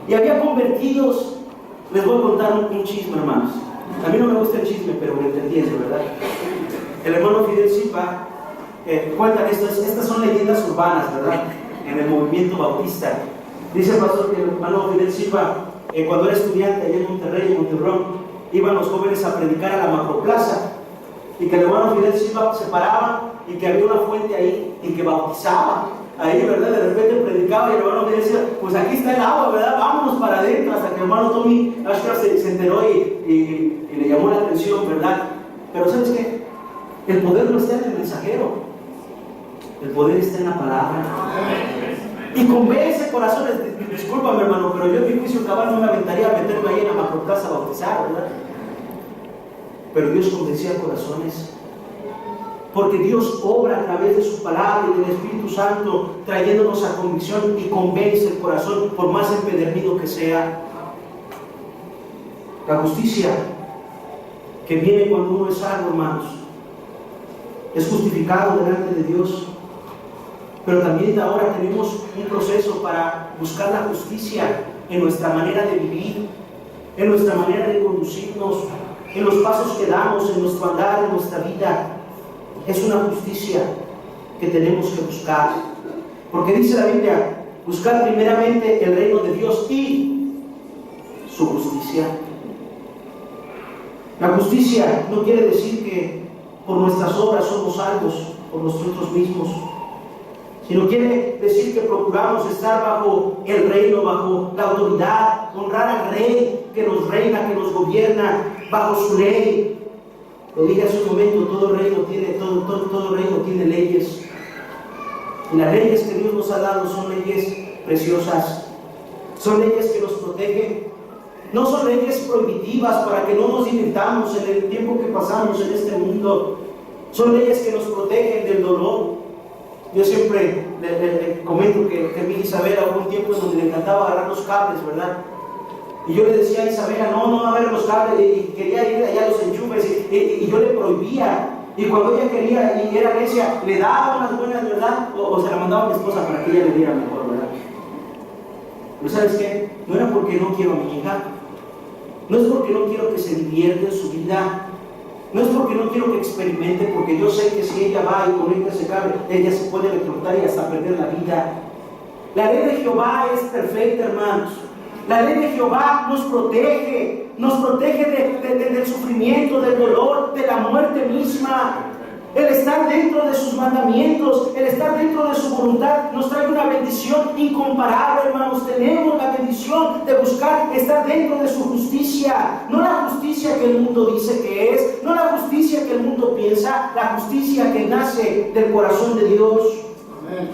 Y había convertidos. Les voy a contar un chisme, hermanos. A mí no me gusta el chisme, pero me entienden, ¿verdad? El hermano Fidel Silva cuentan estas son leyendas urbanas, ¿verdad? En el movimiento bautista. Dice el pastor que el hermano Fidel Silva, cuando era estudiante allá en Monterrey, en Monterrón, iban los jóvenes a predicar a la macroplaza, y que el hermano Fidel Silva se paraba y que había una fuente ahí y que bautizaba ahí, ¿verdad? De repente predicaba y el hermano Fidel decía, pues aquí está el agua, ¿verdad? Vámonos para adentro, hasta que el hermano Tommy Ashkar se enteró y le llamó la atención, ¿verdad? Pero ¿sabes qué? El poder no está en el mensajero, el poder está en la palabra. Y convence corazones. Discúlpame, hermano, pero yo en mi juicio cabal no me aventaría a meterme ahí en la macroplaza a bautizar, ¿verdad? Pero Dios convencía corazones, porque Dios obra a través de su palabra y del Espíritu Santo, trayéndonos a convicción y convence el corazón, por más empedernido que sea. La justicia que viene cuando uno es salvo, hermanos, es justificado delante de Dios. Pero también ahora tenemos un proceso para buscar la justicia en nuestra manera de vivir, en nuestra manera de conducirnos, en los pasos que damos, en nuestro andar, en nuestra vida. Es una justicia que tenemos que buscar. Porque dice la Biblia, buscar primeramente el reino de Dios y su justicia. La justicia no quiere decir que por nuestras obras somos salvos, por nosotros mismos, sino quiere decir que procuramos estar bajo el reino, bajo la autoridad, honrar al Rey que nos reina, que nos gobierna, bajo su ley. Lo dije hace un momento, todo reino tiene leyes. Y las leyes que Dios nos ha dado son leyes preciosas, son leyes que nos protegen. No son leyes prohibitivas para que no nos divirtamos en el tiempo que pasamos en este mundo. Son leyes que nos protegen del dolor. Yo siempre le comento que mi Isabela hubo un tiempo en donde le encantaba agarrar los cables, ¿verdad? Y yo le decía a Isabela, no a ver los cables, y quería ir allá a los enchufes, y yo le prohibía. Y cuando ella quería y era necia, le daba unas buenas, ¿verdad? O se la mandaba a mi esposa para que ella le diera mejor, ¿verdad? Pero ¿sabes qué? No era porque no quiero a mi hija, no es porque no quiero que se divierta en su vida, no es porque no quiero que experimente, porque yo sé que si ella va y conecta ese cable, ella se puede electrocutar y hasta perder la vida. La ley de Jehová es perfecta, hermanos. La ley de Jehová nos protege del sufrimiento, del dolor, de la muerte misma. El estar dentro de sus mandamientos, el estar dentro de su voluntad, nos trae una bendición incomparable, hermanos. Tenemos la bendición de buscar estar dentro de su justicia. No la justicia que el mundo dice que es, no la justicia que el mundo piensa, la justicia que nace del corazón de Dios. Amén.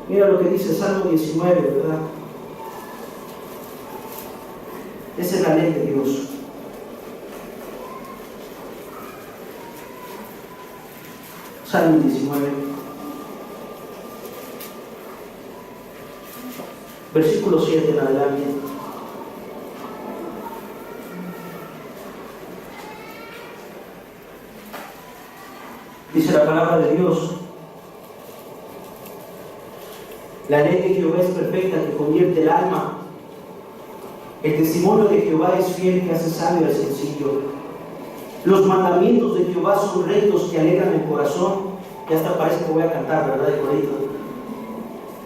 Mira lo que dice Salmo 19, ¿verdad? Esa es la ley de Dios. Salmo 19, versículo 7 en adelante. Dice la palabra de Dios: la ley de Jehová es perfecta, que convierte el alma. El testimonio de Jehová es fiel, que hace sabio al sencillo. Los mandamientos de Jehová son rectos, que alegran el corazón. Ya hasta parece que voy a cantar, ¿verdad? El corito.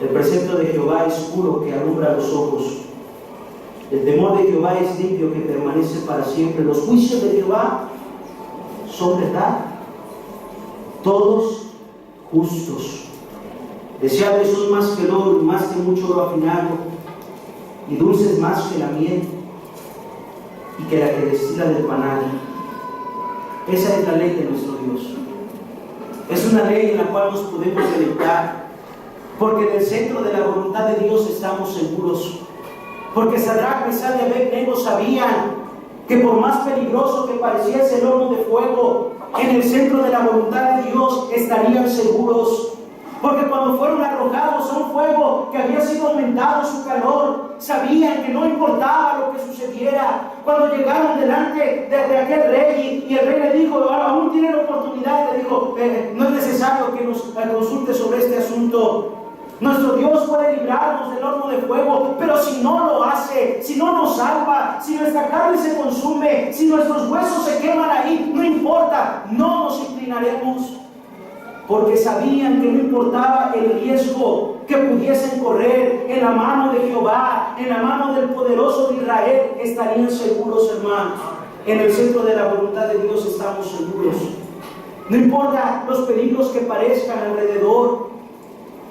El precepto de Jehová es puro, que alumbra los ojos. El temor de Jehová es limpio, que permanece para siempre. Los juicios de Jehová son verdad, todos justos. Deseables son más que el oro, más que mucho oro afinado, y dulces más que la miel, y que la que destila del panal. Esa es la ley de nuestro Dios. Es una ley en la cual nos podemos deleitar, porque en el centro de la voluntad de Dios estamos seguros. Porque Sadrach, Mesach y Abednego sabían que por más peligroso que pareciese el horno de fuego, en el centro de la voluntad de Dios estarían seguros. Porque cuando fueron arrojados a un fuego que había sido aumentado su calor, sabían que no importaba lo que sucediera. Cuando llegaron delante de aquel rey, y el rey le dijo, aún tienen oportunidad, le dijo, no es necesario que nos consulte sobre este asunto. Nuestro Dios puede librarnos del horno de fuego, pero si no lo hace, si no nos salva, si nuestra carne se consume, si nuestros huesos se queman ahí, no importa, no nos inclinaremos. porque sabían que no importaba el riesgo que pudiesen correr, en la mano de Jehová, en la mano del poderoso de Israel, estarían seguros, hermanos. En el centro de la voluntad de Dios estamos seguros. No importa los peligros que parezcan alrededor,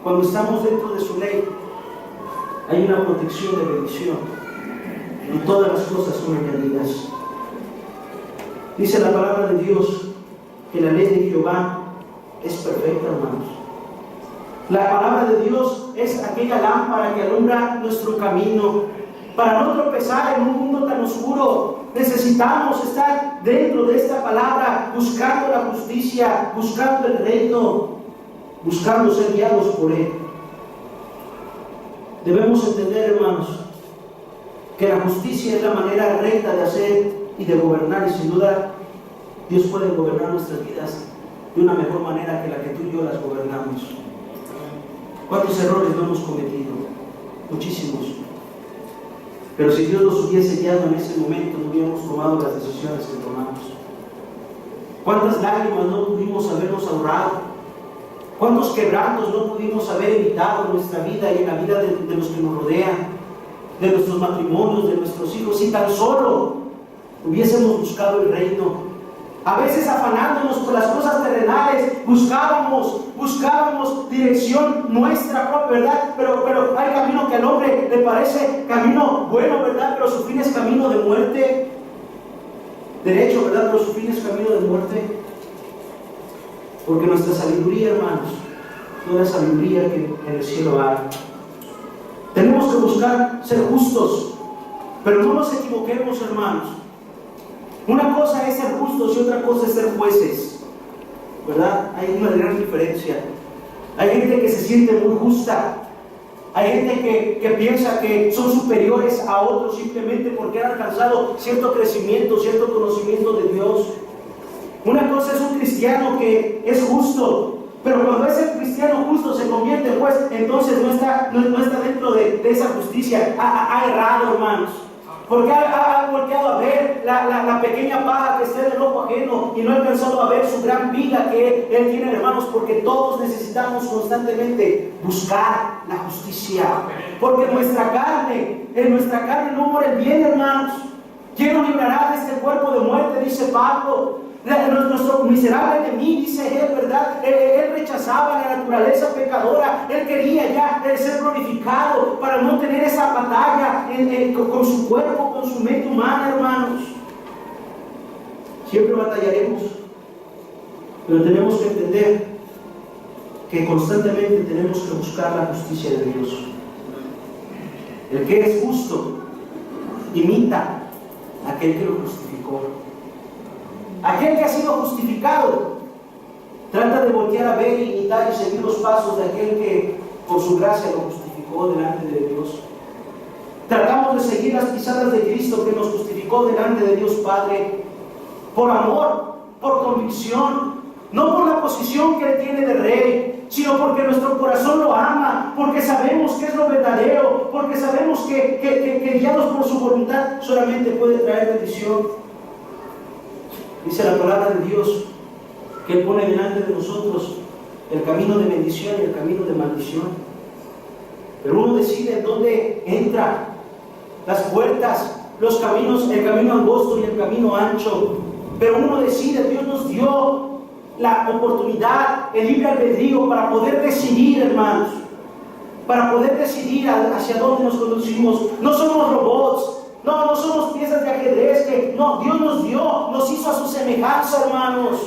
cuando estamos dentro de su ley, hay una protección de bendición. Y todas las cosas son añadidas. Dice la palabra de Dios que la ley de Jehová es perfecta, hermanos. La palabra de Dios es aquella lámpara que alumbra nuestro camino. Para no tropezar en un mundo tan oscuro, necesitamos estar dentro de esta palabra, buscando la justicia, buscando el reino, buscando ser guiados por Él. Debemos entender, hermanos, que la justicia es la manera recta de hacer y de gobernar, y sin duda Dios puede gobernar nuestras vidas de una mejor manera que la que tú y yo las gobernamos. ¿Cuántos errores no hemos cometido? Muchísimos. Pero si Dios nos hubiese guiado en ese momento, no hubiéramos tomado las decisiones que tomamos. ¿Cuántas lágrimas no pudimos habernos ahorrado? ¿Cuántos quebrantos no pudimos haber evitado en nuestra vida y en la vida de los que nos rodean, de nuestros matrimonios, de nuestros hijos, si tan solo hubiésemos buscado el reino? A veces afanándonos por las cosas terrenales, buscábamos dirección nuestra propia, ¿verdad? Pero hay camino que al hombre le parece camino bueno, ¿verdad? Pero su fin es camino de muerte. Derecho, ¿verdad? Pero su fin es camino de muerte. Porque nuestra sabiduría, hermanos, no es la sabiduría que en el cielo hay. Tenemos que buscar ser justos, pero no nos equivoquemos, hermanos. Una cosa es ser justos y otra cosa es ser jueces, ¿verdad? Hay una gran diferencia. Hay gente que se siente muy justa. Hay gente que piensa que son superiores a otros simplemente porque han alcanzado cierto crecimiento, cierto conocimiento de Dios. Una cosa es un cristiano que es justo, pero cuando ese cristiano justo se convierte en juez, entonces no está dentro de esa justicia. Ha errado, hermanos. Porque ha volteado a ver la pequeña paja que está en el ojo ajeno y no ha alcanzado a ver su gran viga que Él tiene, hermanos, porque todos necesitamos constantemente buscar la justicia. Porque en nuestra carne no muere el bien, hermanos. ¿Quién nos librará de este cuerpo de muerte? Dice Pablo. Nuestro miserable enemigo, dice Él, ¿verdad? Él rechazaba la naturaleza pecadora. Él quería ya ser glorificado para no tener esa batalla con su cuerpo, con su mente humana, hermanos. Siempre batallaremos, pero tenemos que entender que constantemente tenemos que buscar la justicia de Dios. El que es justo imita a aquel que lo justificó. Aquel que ha sido justificado trata de voltear a ver, imitar y seguir los pasos de aquel que por su gracia lo justificó delante de Dios. Tratamos de seguir las pisadas de Cristo que nos justificó delante de Dios Padre por amor, por convicción, no por la posición que Él tiene de rey, sino porque nuestro corazón lo ama, porque sabemos que es lo verdadero, porque sabemos que guiados por su voluntad solamente puede traer bendición. Dice la palabra de Dios que Él pone delante de nosotros el camino de bendición y el camino de maldición. Pero uno decide en dónde entra, las puertas, los caminos, el camino angosto y el camino ancho. Pero uno decide, Dios nos dio la oportunidad, el libre albedrío para poder decidir, hermanos, para poder decidir hacia dónde nos conducimos. No somos robots. No somos piezas de ajedrez no, Dios nos hizo a su semejanza, hermanos.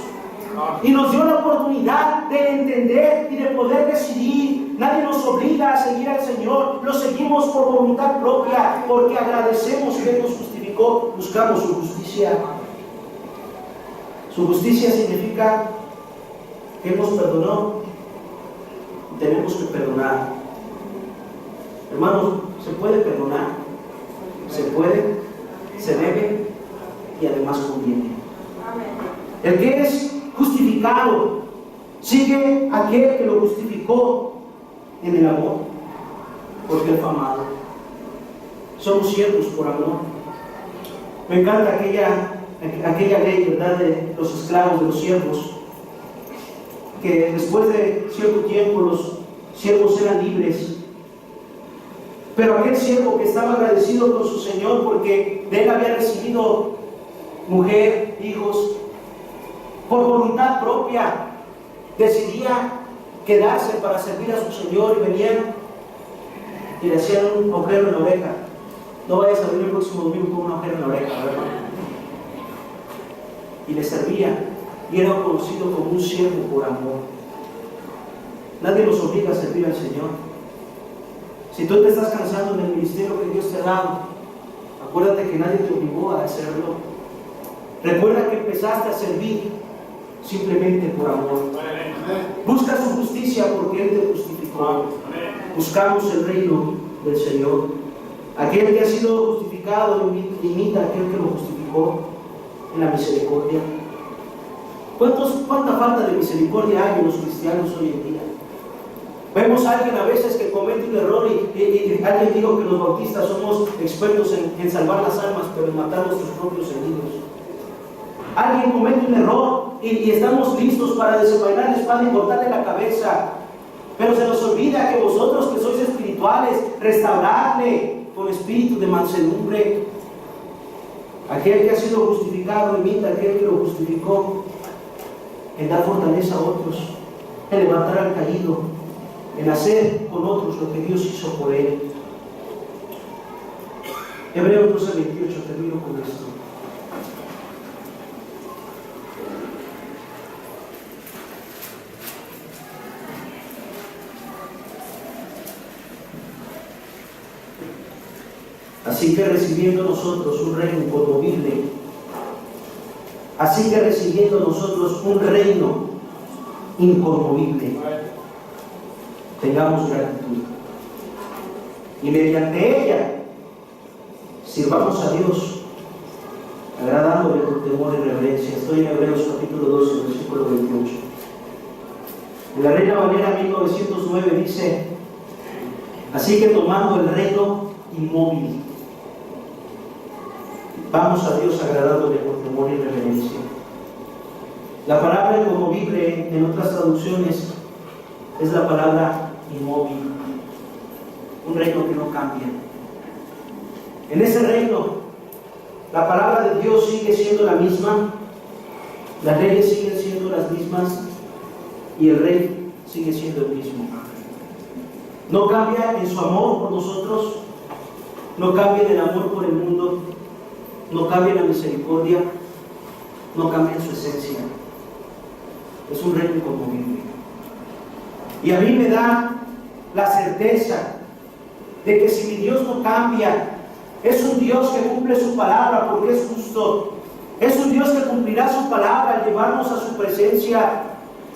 Y nos dio la oportunidad de entender y de poder decidir. Nadie nos obliga a seguir al Señor. Lo seguimos por voluntad propia, porque agradecemos que Él nos justificó. Buscamos su justicia. Su justicia significa que Él nos perdonó y tenemos que perdonar. Hermanos, ¿se puede perdonar? Se puede, se debe y además conviene. El que es justificado sigue a aquel que lo justificó en el amor, porque Él fue amado. Somos siervos por amor. Me encanta aquella ley, ¿verdad?, de los esclavos, de los siervos. que después de cierto tiempo los siervos eran libres. Pero aquel siervo que estaba agradecido con su señor porque de él había recibido mujer, hijos, por voluntad propia decidía quedarse para servir a su señor, y venían y le hacían un agujero en la oreja. No vayas a venir el próximo domingo con un agujero en la oreja, ¿verdad? Y le servía, y era conocido como un siervo por amor. Nadie nos obliga a servir al Señor. Si tú te estás cansando en el ministerio que Dios te ha dado, acuérdate que nadie te obligó a hacerlo. Recuerda que empezaste a servir simplemente por amor. Busca su justicia porque Él te justificó. Buscamos el reino del Señor. Aquel que ha sido justificado imita a aquel que lo justificó en la misericordia. ¿Cuánta falta de misericordia hay en los cristianos hoy en día? Vemos a alguien a veces que comete un error y alguien dijo que los bautistas somos expertos en salvar las almas, pero en matar a nuestros propios heridos. Alguien comete un error y estamos listos para desenvainar la espada y cortarle la cabeza, pero se nos olvida que vosotros que sois espirituales, restauradle con espíritu de mansedumbre. Aquel que ha sido justificado imita a aquel que lo justificó, en dar fortaleza a otros, en levantar al caído, en hacer con otros lo que Dios hizo por él. Hebreos 12:28, termino con esto. Así que recibiendo nosotros un reino inconmovible, tengamos gratitud. Y mediante ella sirvamos a Dios, agradándole con temor y reverencia. Estoy en Hebreos capítulo 12, versículo 28. En la Reina Valera 1909 dice: así que tomando el reino inmóvil, vamos a Dios agradándole con temor y reverencia. La palabra inconmovible en otras traducciones es la palabra inmóvil, un reino que no cambia. En ese reino, la palabra de Dios sigue siendo la misma, las leyes siguen siendo las mismas y el rey sigue siendo el mismo. No cambia en su amor por nosotros, no cambia en el amor por el mundo, no cambia en la misericordia, no cambia en su esencia. Es un reino inconmovible. Y a mí me da la certeza de que si mi Dios no cambia, es un Dios que cumple su palabra porque es justo. Es un Dios que cumplirá su palabra al llevarnos a su presencia.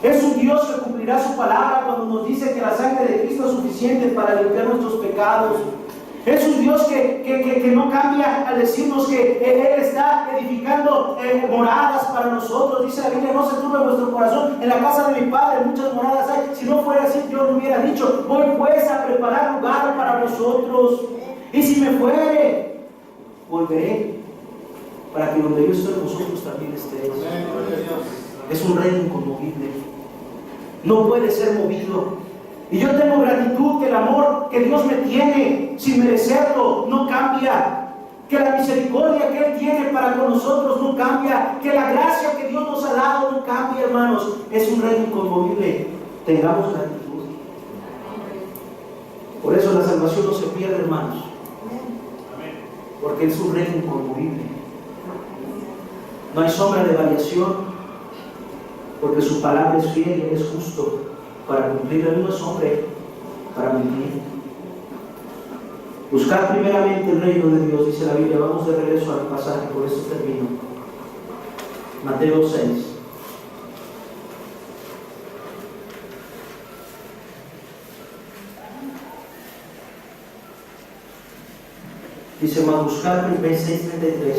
Es un Dios que cumplirá su palabra cuando nos dice que la sangre de Cristo es suficiente para limpiar nuestros pecados. Es un Dios que no cambia al decirnos que Él está edificando moradas para nosotros. Dice la Biblia: no se turbe vuestro corazón, en la casa de mi Padre muchas moradas hay. Si no fuera así, yo lo hubiera dicho: voy pues a preparar lugar para vosotros. Y si me fuere, volveré, para que donde yo estoy, vosotros también estéis. Es un reino inconmovible, no puede ser movido. Y yo tengo gratitud que el amor que Dios me tiene sin merecerlo no cambia, que la misericordia que Él tiene para con nosotros no cambia, que la gracia que Dios nos ha dado no cambia, hermanos. Es un reino inconmovible. Tengamos gratitud. Por eso la salvación no se pierde, hermanos, porque es un reino inconmovible. No hay sombra de variación, porque su palabra es fiel y Él es justo para cumplir. Él no es hombre para mentir. Buscar primeramente el reino de Dios, dice la Biblia. Vamos de regreso al pasaje, por eso termino. Mateo 6. Dice: mas buscar, 6:33,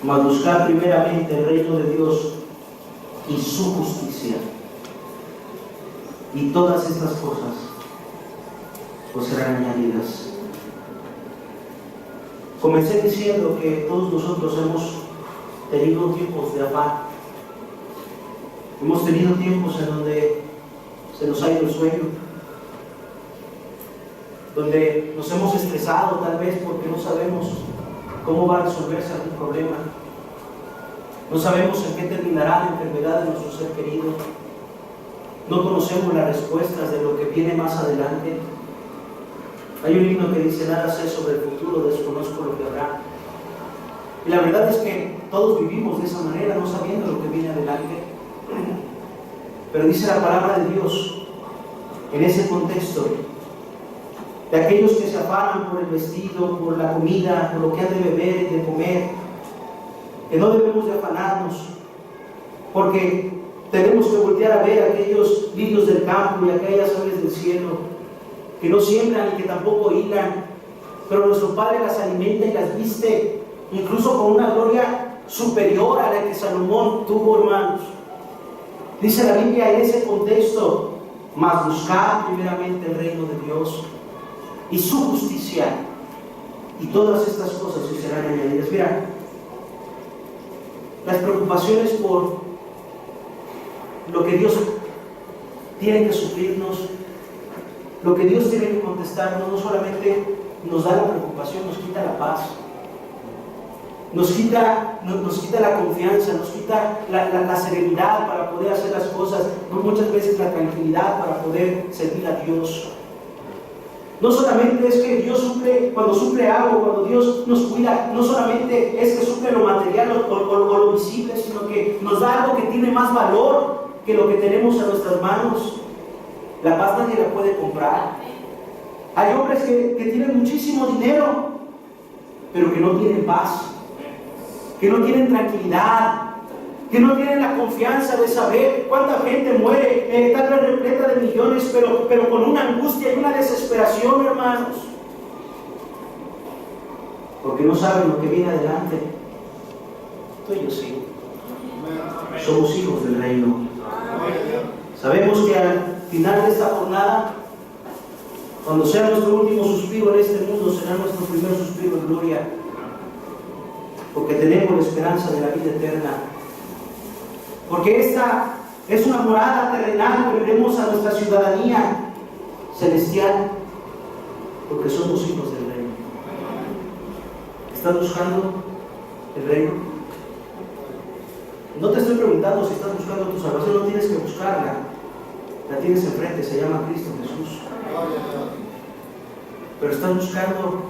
mas buscar primeramente el reino de Dios y su justicia, y todas estas cosas os serán añadidas. Comencé diciendo que todos nosotros hemos tenido tiempos de afán, Hemos tenido tiempos en donde se nos ha ido el sueño, donde nos hemos estresado tal vez porque no sabemos cómo va a resolverse algún problema. No sabemos en qué terminará la enfermedad de nuestro ser querido. No conocemos las respuestas de lo que viene más adelante. Hay un himno que dice: nada sé sobre el futuro, desconozco lo que habrá. Y la verdad es que todos vivimos de esa manera, no sabiendo lo que viene adelante. Pero dice la palabra de Dios, en ese contexto, de aquellos que se afanan por el vestido, por la comida, por lo que han de beber y de comer, que no debemos de afanarnos, porque tenemos que voltear a ver aquellos lirios del campo y aquellas aves del cielo, que no siembran y que tampoco hilan, pero nuestro Padre las alimenta y las viste, incluso con una gloria superior a la que Salomón tuvo, hermanos. Dice la Biblia en ese contexto: mas buscad primeramente el reino de Dios y su justicia, y todas estas cosas os serán añadidas. Mira, las preocupaciones por lo que Dios tiene que suplirnos, lo que Dios tiene que contestarnos, no solamente nos da la preocupación, nos quita la paz, nos quita la confianza, nos quita la serenidad para poder hacer las cosas, muchas veces la tranquilidad para poder servir a Dios. No solamente es que Dios suple, cuando suple algo, cuando Dios nos cuida, no solamente es que suple lo material o lo visible, sino que nos da algo que tiene más valor que lo que tenemos a nuestras manos. La paz nadie la puede comprar. Hay hombres que tienen muchísimo dinero, pero que no tienen paz, que no tienen tranquilidad, que no tienen la confianza de saber cuánta gente muere, tal vez repleta de millones, pero con una angustia y una desesperación, hermanos, porque no saben lo que viene adelante. Tú y yo sí, somos hijos del reino. Sabemos que al final de esta jornada, cuando sea nuestro último suspiro en este mundo, será nuestro primer suspiro en gloria, porque tenemos la esperanza de la vida eterna. Porque esta es una morada terrenal, pero iremos a nuestra ciudadanía celestial, porque somos hijos del reino. ¿Estás buscando el reino? No te estoy preguntando si estás buscando tu salvación, no tienes que buscarla, la tienes enfrente, se llama Cristo Jesús. Pero estás buscando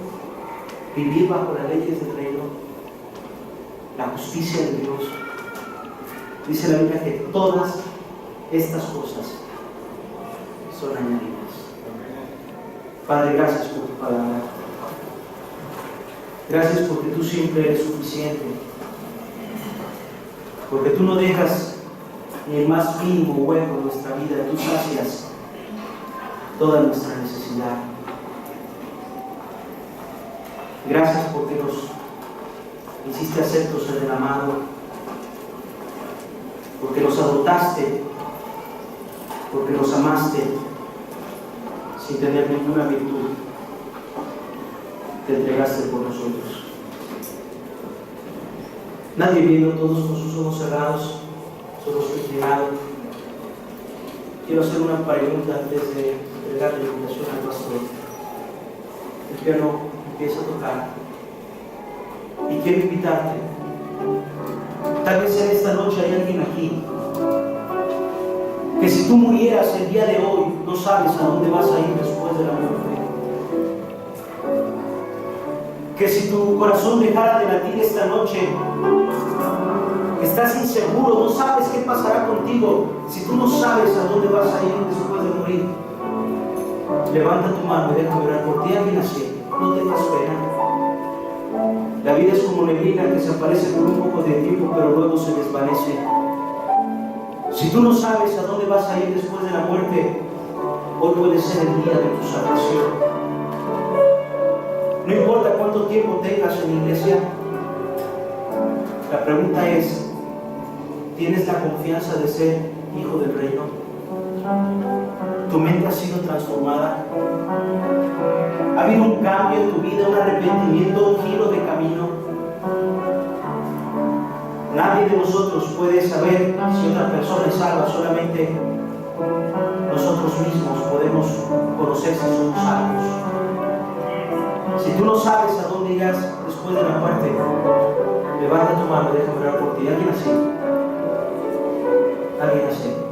vivir bajo las leyes del reino, la justicia de Dios. Dice la Biblia que todas estas cosas son añadidas. Padre, gracias por tu palabra. Gracias porque tú siempre eres suficiente. Porque tú no dejas ni el más mínimo hueco en nuestra vida. Tú sacias toda nuestra necesidad. Gracias porque nos hiciste aceptos en el amado, porque nos adoptaste, porque nos amaste sin tener ninguna virtud. Te entregaste por nosotros. Nadie viendo, todos con sus ojos cerrados, sus ojos inclinados. Quiero hacer una pregunta antes de entregar la invitación al pastor. El piano empieza a tocar y quiero invitarte. Tal vez en esta noche hay alguien aquí que si tú murieras el día de hoy, no sabes a dónde vas a ir después de la muerte. Que si tu corazón dejara de latir esta noche, estás inseguro, no sabes qué pasará contigo. Si tú no sabes a dónde vas a ir después de morir, levanta tu mano y déjame orar por ti. Alguien así, no tengas pena. La vida es como neblina que se aparece por un poco de tiempo, pero luego se desvanece. Si tú no sabes a dónde vas a ir después de la muerte, hoy puede ser el día de tu salvación. No importa cuánto tiempo tengas en la iglesia, la pregunta es: ¿tienes la confianza de ser hijo del reino? ¿Tu mente ha sido transformada? ¿Ha habido un cambio en tu vida, un arrepentimiento, un giro de camino? Nadie Nadie de nosotros puede saber si otra persona es salva, solamente nosotros mismos podemos conocer si somos salvos. Si tú no sabes a dónde irás después de la muerte, levanta tu mano, déjame orar por ti. ¿Alguien así? ¿Alguien así?